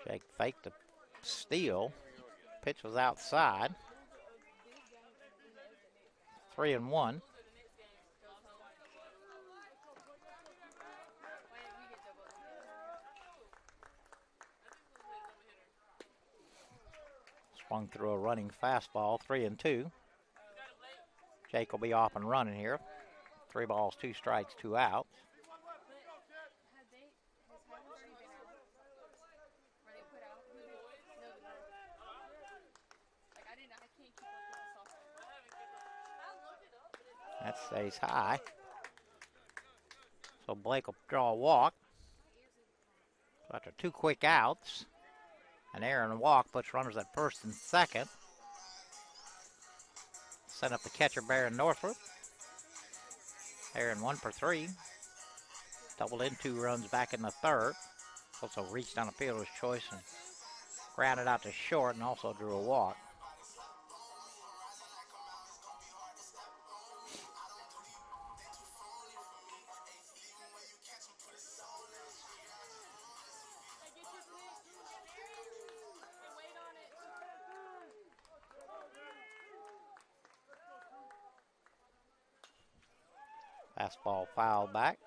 Jake faked the steal. Pitch was outside. 3-1. Swung through a running fastball, 3-2. Jake will be off and running here. 3 balls, 2 strikes, 2 outs. That stays high. So Blake will draw a walk. So after 2 quick outs, an error and a walk puts runners at first and second. Set up the catcher, Baron Northrup. Aaron 1 for 3. Doubled in 2 runs back in the third. Also reached on a fielder's choice and grounded out to short and also drew a walk. Fastball fouled back.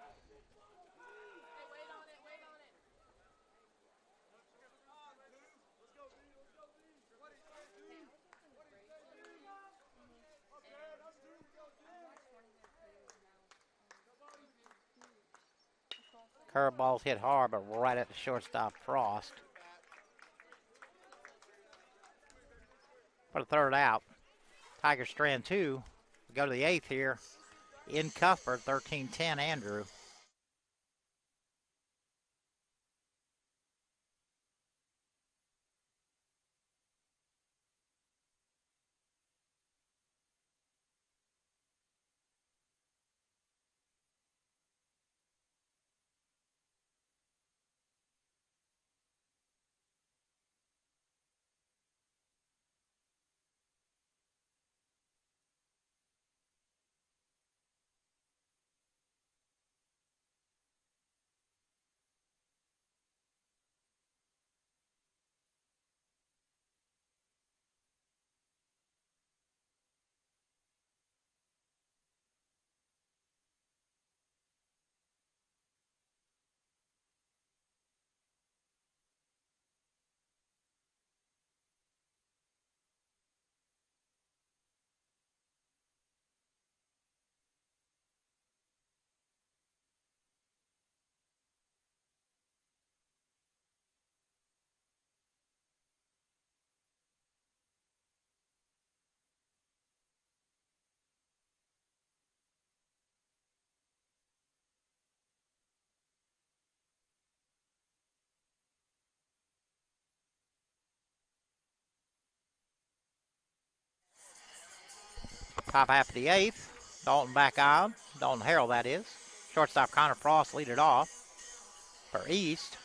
Curveballs hit hard, but right at the shortstop Frost. For the third out, Tiger strand 2. We go to the 8th here. In Cuthbert, 13-10 Andrew. Top half of the 8th. Dalton back on. Dalton Harrell, that is. Shortstop Connor Frost lead it off. For East,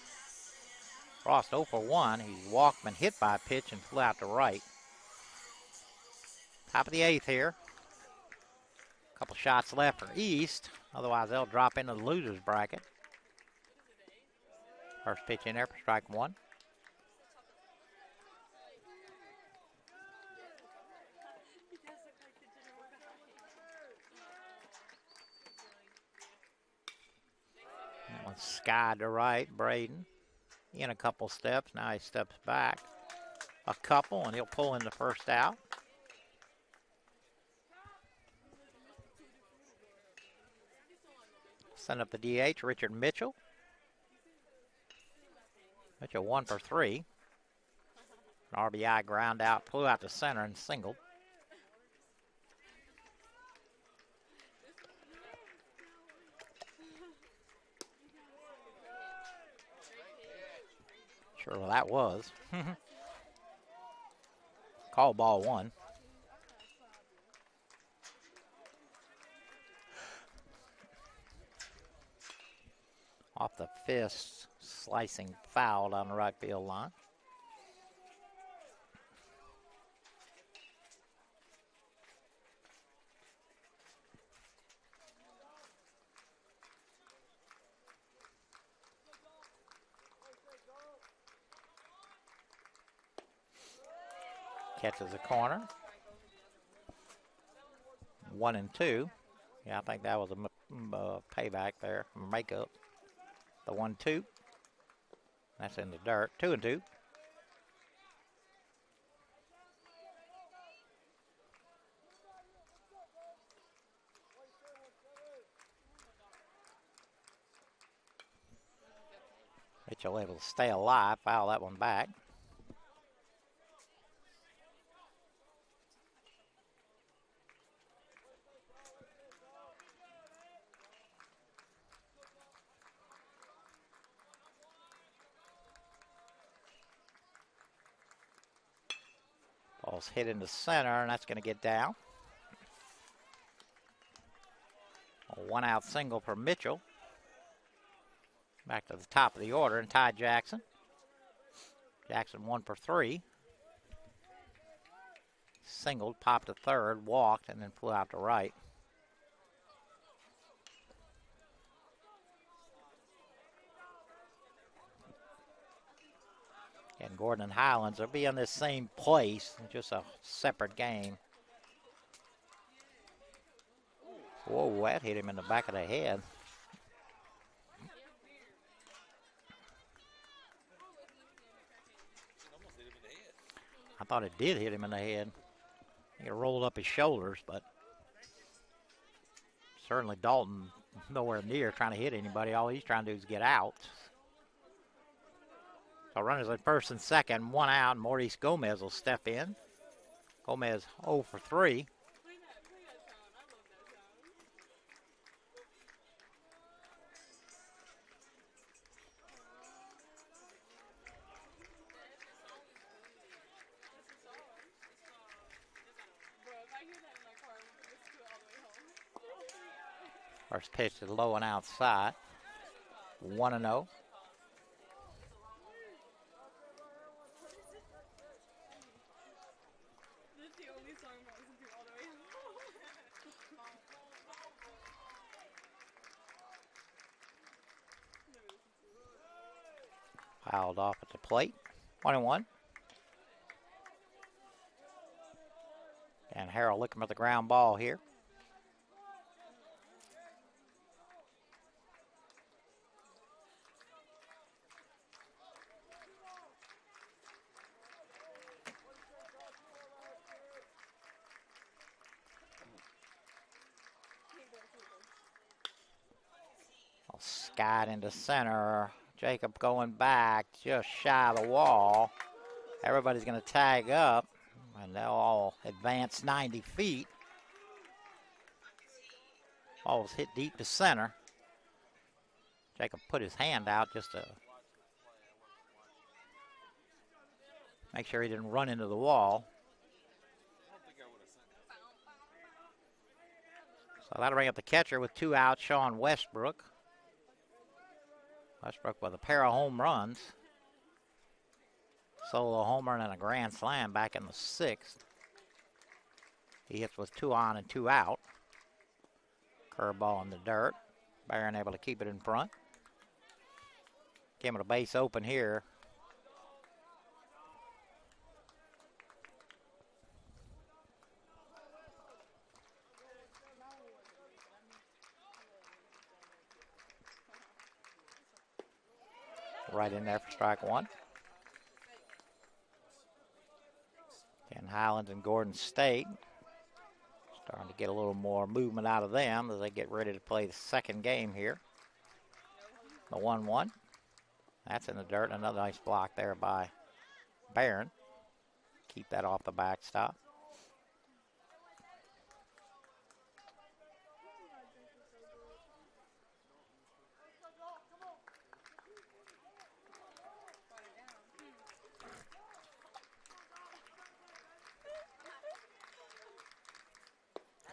Frost 0 for 1. He walked and hit by a pitch and flew out to right. Top of the 8th here. A couple shots left for East. Otherwise, they'll drop into the loser's bracket. First pitch in there for strike 1. That one's skied to right. Braden in a couple steps. Now he steps back a couple, and he'll pull in the first out. Send up the DH, Richard Mitchell. Mitchell 1 for 3. An RBI ground out, flew out to center and singled. Sure what that was. Call ball 1. Off the fist, slicing foul down the right field line. Catches the corner. 1-2. Yeah, I think that was a payback there, makeup. The 1-2. That's in the dirt. 2-2. Mitchell able to stay alive, foul that one back. Ball's hit into center, and that's going to get down. A 1-out single for Mitchell. Back to the top of the order, and Ty Jackson. Jackson 1 for 3. Singled, popped to third, walked, and then flew out to right. And Gordon and Highlands will be in this same place, just a separate game. Whoa, that hit him in the back of the head. I thought it did hit him in the head. He rolled up his shoulders, but certainly Dalton nowhere near trying to hit anybody. All he's trying to do is get out. So runners at first and second, one out. Maurice Gomez will step in. Gomez 0 for 3. First pitch is low and outside. 1-0. Piled off at the plate. 1-1. And Harold looking for the ground ball here. Skied into center. Jacob going back just shy of the wall. Everybody's going to tag up, and they'll all advance 90 feet. Ball was hit deep to center. Jacob put his hand out just to make sure he didn't run into the wall. So that'll bring up the catcher with 2 outs, Sean Westbrook. Westbrook with a pair of home runs. Solo homer and a grand slam back in the 6th. He hits with 2 on and 2 out. Curveball in the dirt. Barron able to keep it in front. Give him a base open here. Right in there for strike 1. Ken Highlands and Gordon State starting to get a little more movement out of them as they get ready to play the second game here. The 1-1. That's in the dirt. Another nice block there by Barron. Keep that off the backstop.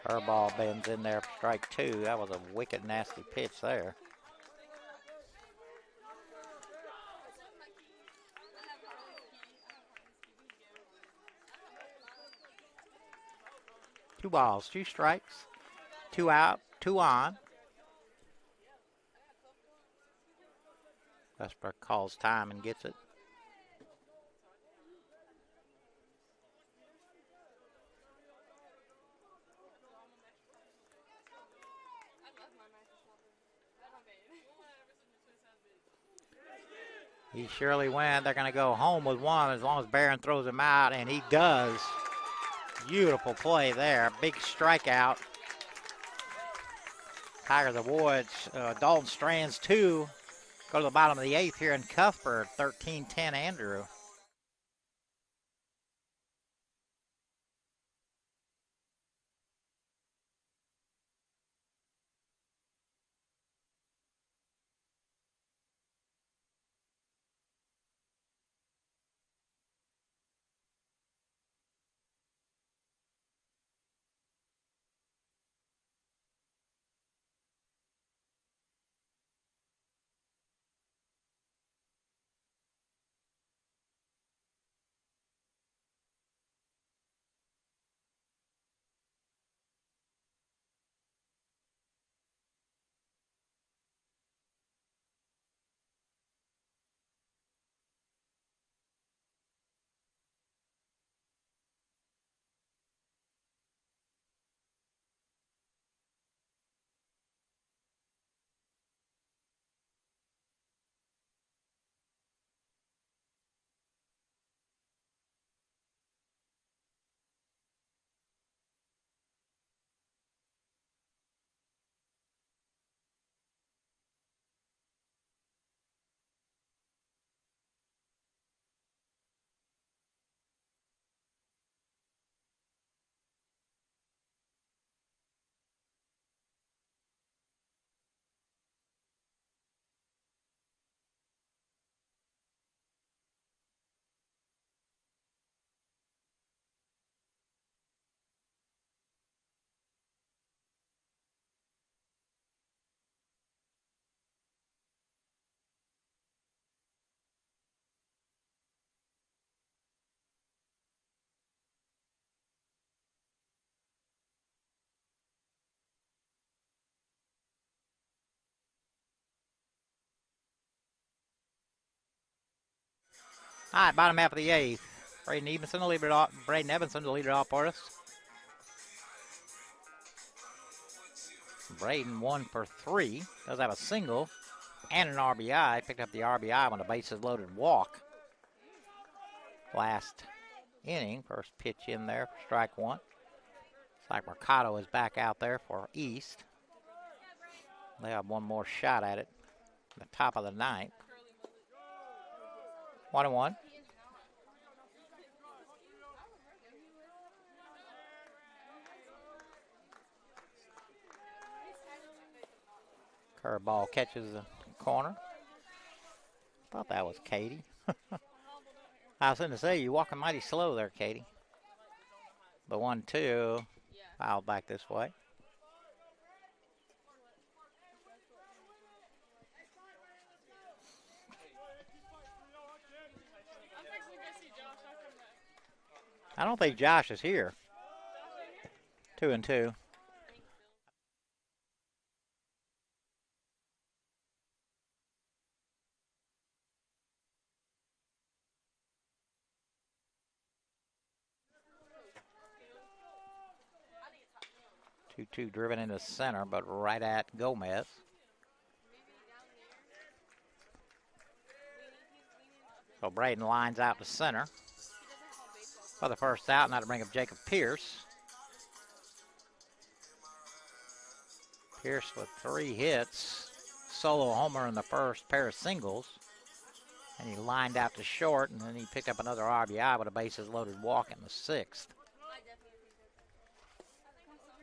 Curveball bends in there for strike 2. That was a wicked, nasty pitch there. Two balls, 2 strikes, 2 out, 2 on. Westbrook calls time and gets it. He surely went. They're going to go home with 1 as long as Barron throws him out, and he does. Beautiful play there. Big strikeout. Tigers avoid Dalton Strands 2. Go to the bottom of the 8th here in Cuthbert. 13-10 Andrew. All right, bottom half of the eighth. Braden Evanson to lead it off. Braden Evanson to lead it off for us. Braden 1 for 3. Does have a single and an RBI. Picked up the RBI on a bases loaded walk. Last inning. First pitch in there for strike one. Looks like Mercado is back out there for East. They have one more shot at it. The top of the ninth. 1-1. Curveball catches the corner. Thought that was Katie. I was going to say, you're walking mighty slow there, Katie. The 1-2 fouled back this way. I don't think Josh is here. 2-2. 2-2 driven into center, but right at Gomez. So Braden lines out to center for the first out, now to bring up Jacob Pierce. Pierce with 3 hits, solo homer in the first, pair of singles. And he lined out to short, and then he picked up another RBI with a bases loaded walk in the 6th.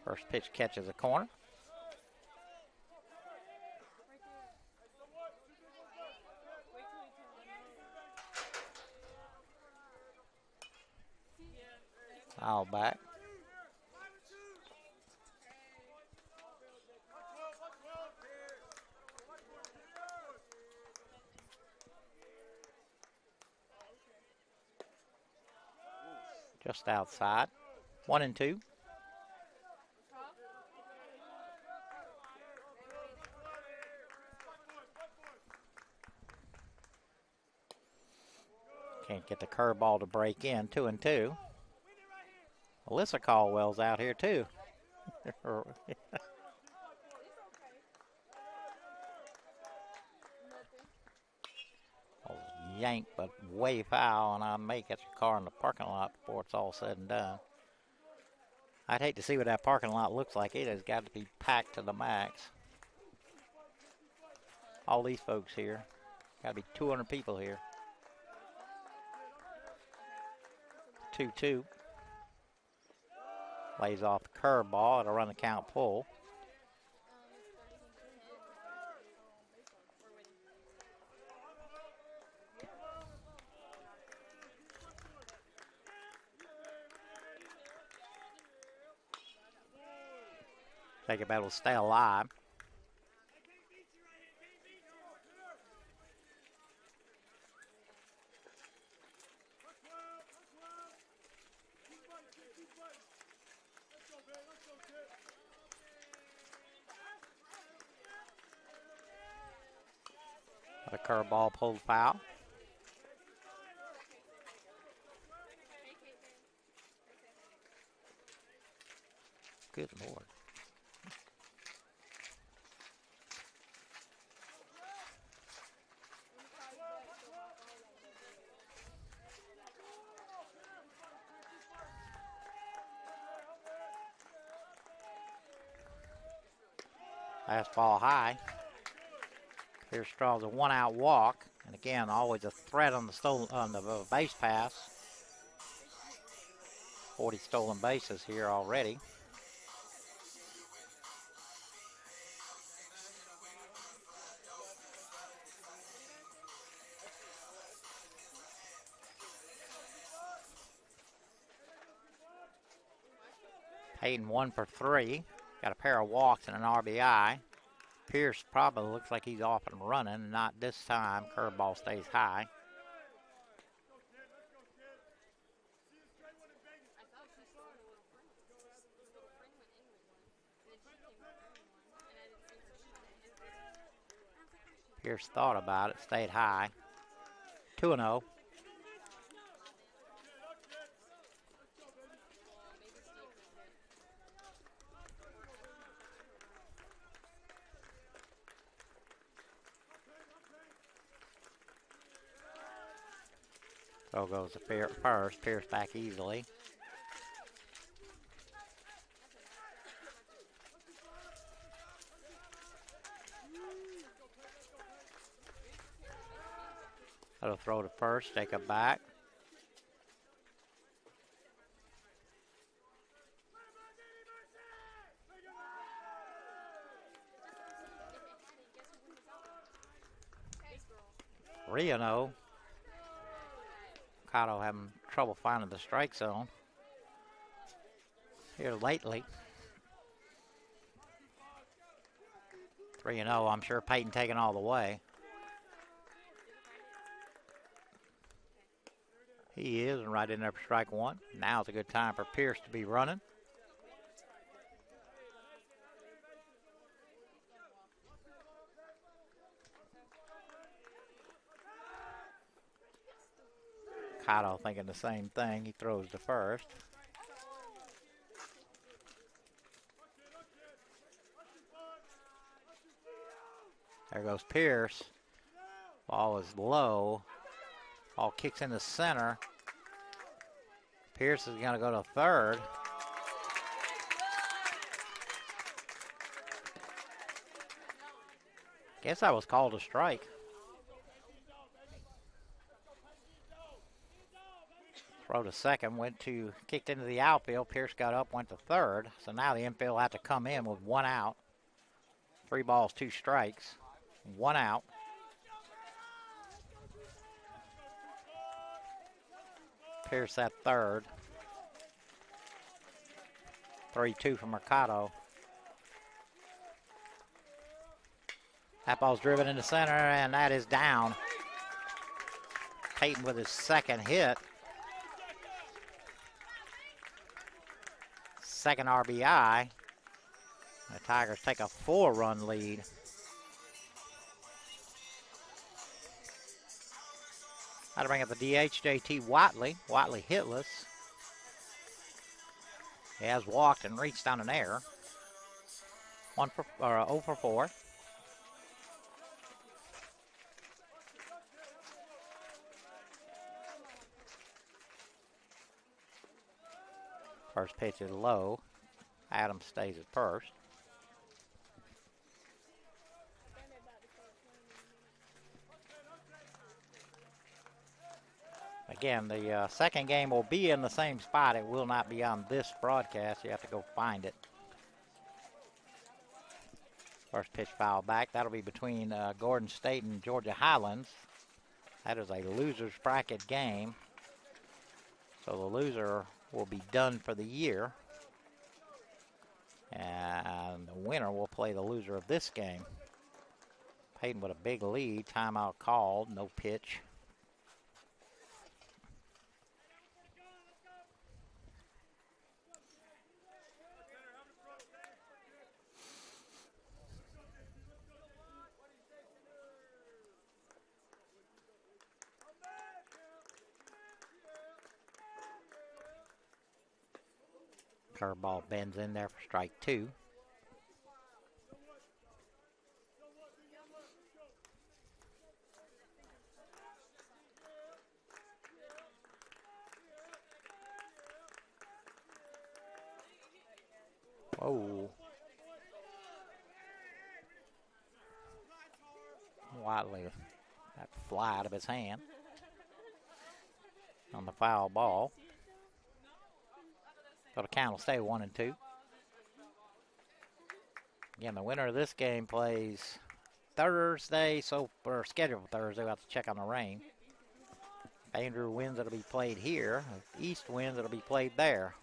First pitch catches a corner. Foul back. Just outside. 1-2. Can't get the curveball to break in. 2-2. Alyssa Caldwell's out here too. Yank, but way foul, and I may catch a car in the parking lot before it's all said and done. I'd hate to see what that parking lot looks like. It has got to be packed to the max. All these folks here. Got to be 200 people here. 2-2. Lays off the curveball. It'll run the count full. Take it back, will stay alive. A curveball pulled foul. Good Lord. Fastball high. Pierce draws a 1-out walk, and again, always a threat on the base pass. 40 stolen bases here already. Hayden 1 for 3. Got a pair of walks and an RBI. Pierce probably looks like he's off and running. Not this time. Curveball stays high. Pierce thought about it, stayed high. 2-0. Throw goes to first. Pierce back easily. That'll throw to first. Take it back. Riano. Cotto having trouble finding the strike zone here lately. 3-0. I'm sure Peyton taking all the way. He is, and right in there for strike one. Now's a good time for Pierce to be running. Cotto thinking the same thing. He throws to first. There goes Pierce. Ball is low. Ball kicks into center. Pierce is going to go to third. Guess that was called a strike. Throw to second, kicked into the outfield. Pierce got up, went to third. So now the infield will have to come in with one out. 3 balls, 2 strikes, 1 out. Pierce at third. 3-2 from Mercado. That ball's driven into center, and that is down. Peyton with his second hit. Second RBI. The Tigers take a 4-run lead. That'll bring up the DH, JT Watley. Watley hitless. He has walked and reached on an error. 0 for 4. First pitch is low. Adams stays at first. Again, the second game will be in the same spot. It will not be on this broadcast. You have to go find it. First pitch foul back. That'll be between Gordon State and Georgia Highlands. That is a loser's bracket game. So the loser will be done for the year. And the winner will play the loser of this game. Peyton with a big lead. Timeout called. No pitch. Curveball bends in there for strike 2. Oh. Watley, that fly out of his hand on the foul ball. So the count will stay 1-2. Again, the winner of this game plays Thursday, or scheduled for Thursday. We'll have to check on the rain. If Andrew wins, it'll be played here. If East wins, it'll be played there.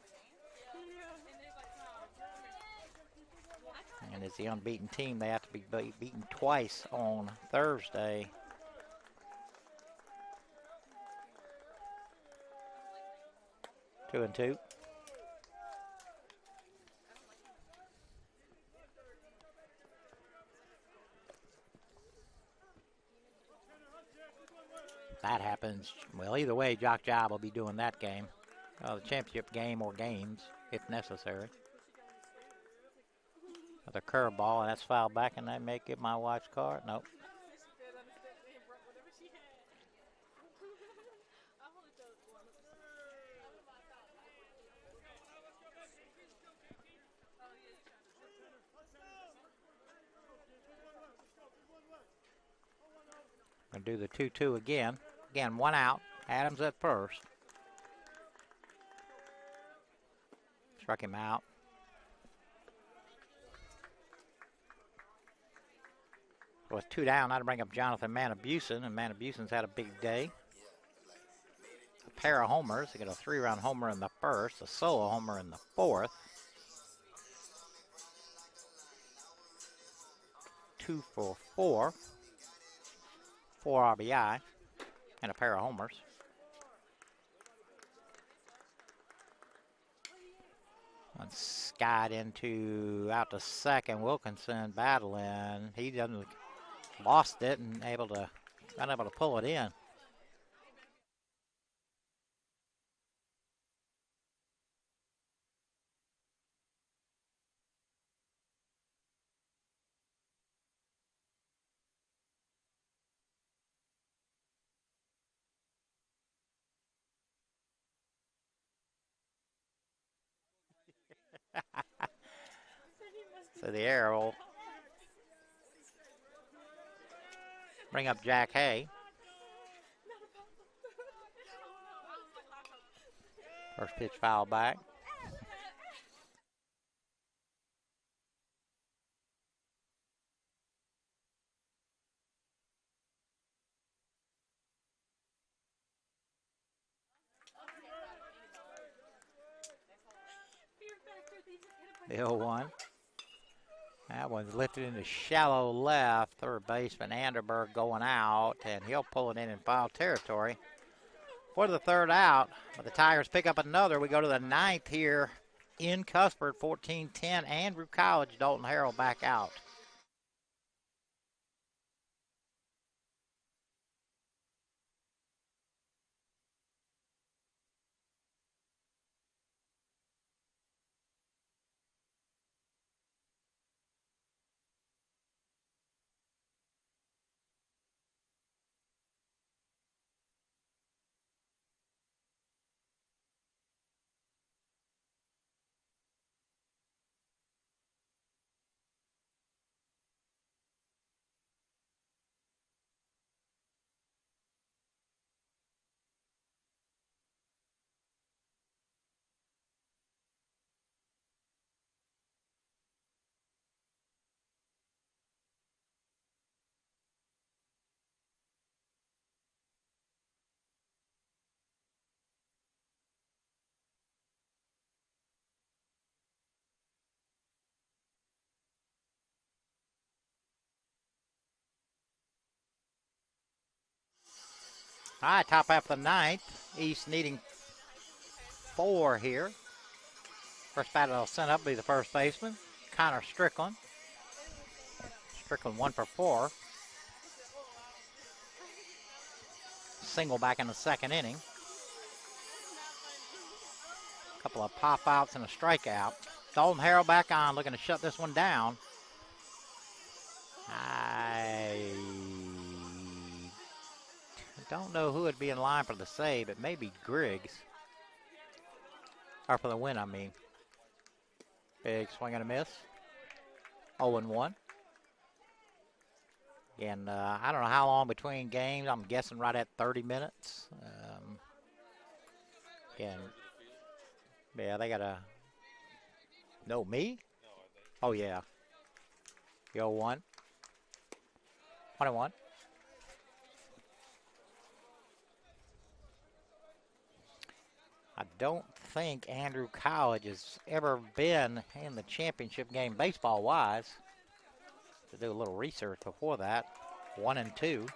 And it's the unbeaten team. They have to be beaten twice on Thursday. Two and two. That happens. Well, either way, Jock Job will be doing that game. The championship game or games, if necessary. Another curveball, and that's fouled back, and that may get my wife's card. Nope. Gonna do the 2-2 again. Again, one out. Adams at first. Struck him out. With 2 down, I'd bring up Jonathan Manabusen, and Manabusen's had a big day. A pair of homers. He got a 3-run homer in the first, a solo homer in the fourth. 2 for 4. 4 RBI, and a pair of homers. One skied out to second. Wilkinson battling. He doesn't lost it and unable to pull it in. So the air will bring up Jack Hay. First pitch foul back. The 0-1. That one's lifted into shallow left. Third baseman Anderberg going out, and he'll pull it in foul territory for the third out. But the Tigers pick up another. We go to the ninth here in Cuthbert, 14-10. Andrew College, Dalton Harrell back out. All right, top half of the ninth. East needing 4 here. First batter they'll send up will be the first baseman, Connor Strickland. Strickland 1 for 4. Single back in the second inning. A couple of pop outs and a strikeout. Dalton Harrell back on, looking to shut this one down. I don't know who would be in line for the save. It may be Griggs. Or for the win, I mean. Big swing and a miss. 0-1. And I don't know how long between games. I'm guessing right at 30 minutes. And yeah, they got a. No, me? Oh, yeah. The 0-1. 21. I don't think Andrew College has ever been in the championship game baseball-wise. To do a little research before that. 1-2.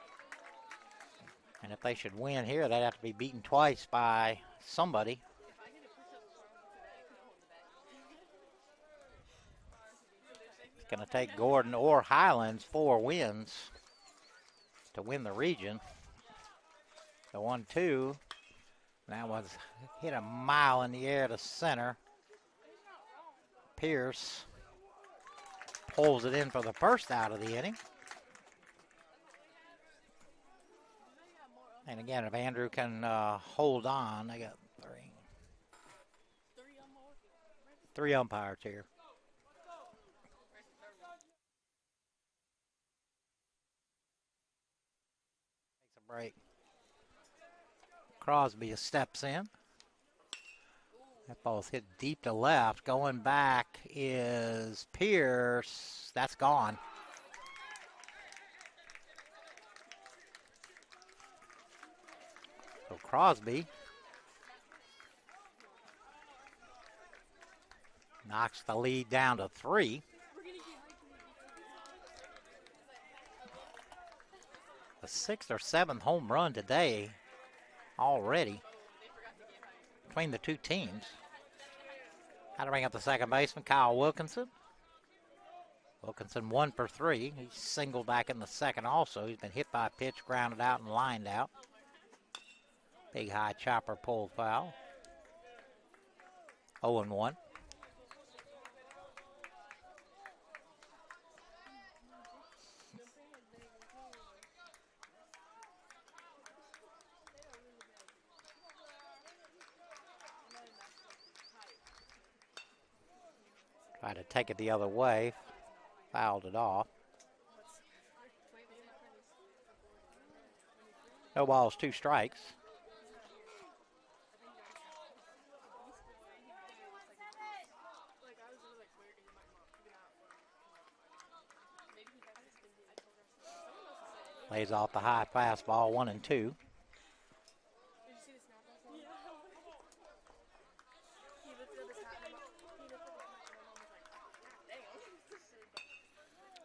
And if they should win here, they'd have to be beaten twice by somebody. It's going to take Gordon or Highlands 4 wins to win the region. The 1-2. That was hit a mile in the air to center. Pierce pulls it in for the first out of the inning. And again, if Andrew can hold on, they got 3 umpires here. break. Crosby steps in. That ball's hit deep to left. Going back is Pierce. That's gone. So Crosby knocks the lead down to 3. The 6th or 7th home run today already between the two teams. How to bring up the second baseman, Kyle Wilkinson. Wilkinson 1 for 3. He's singled back in the second also. He's been hit by a pitch, grounded out, and lined out. Big high chopper pulled foul. 0-1. Tried to take it the other way. Fouled it off. No balls, 2 strikes. Lays off the high fastball, 1-2.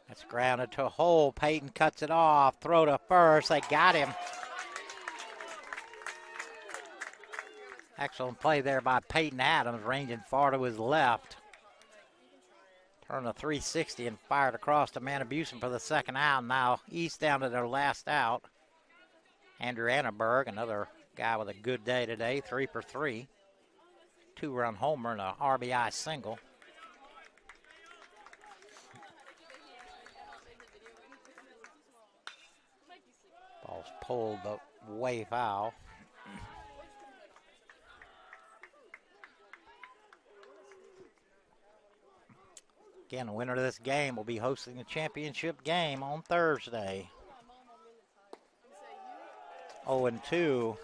That's grounded to a hole. Peyton cuts it off. Throw to first. They got him. Excellent play there by Peyton Adams, ranging far to his left. Turned a 360 and fired across to Manabusen for the second out. Now East down to their last out. Andrew Annenberg, another guy with a good day today, 3 for 3. 2-run homer and a RBI single. Ball's pulled but way foul. Again, the winner of this game will be hosting the championship game on Thursday. 0-2.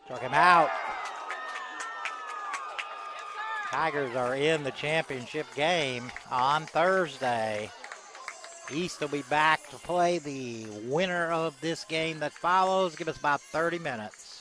Struck him out. Tigers are in the championship game on Thursday. East will be back to play the winner of this game that follows. Give us about 30 minutes.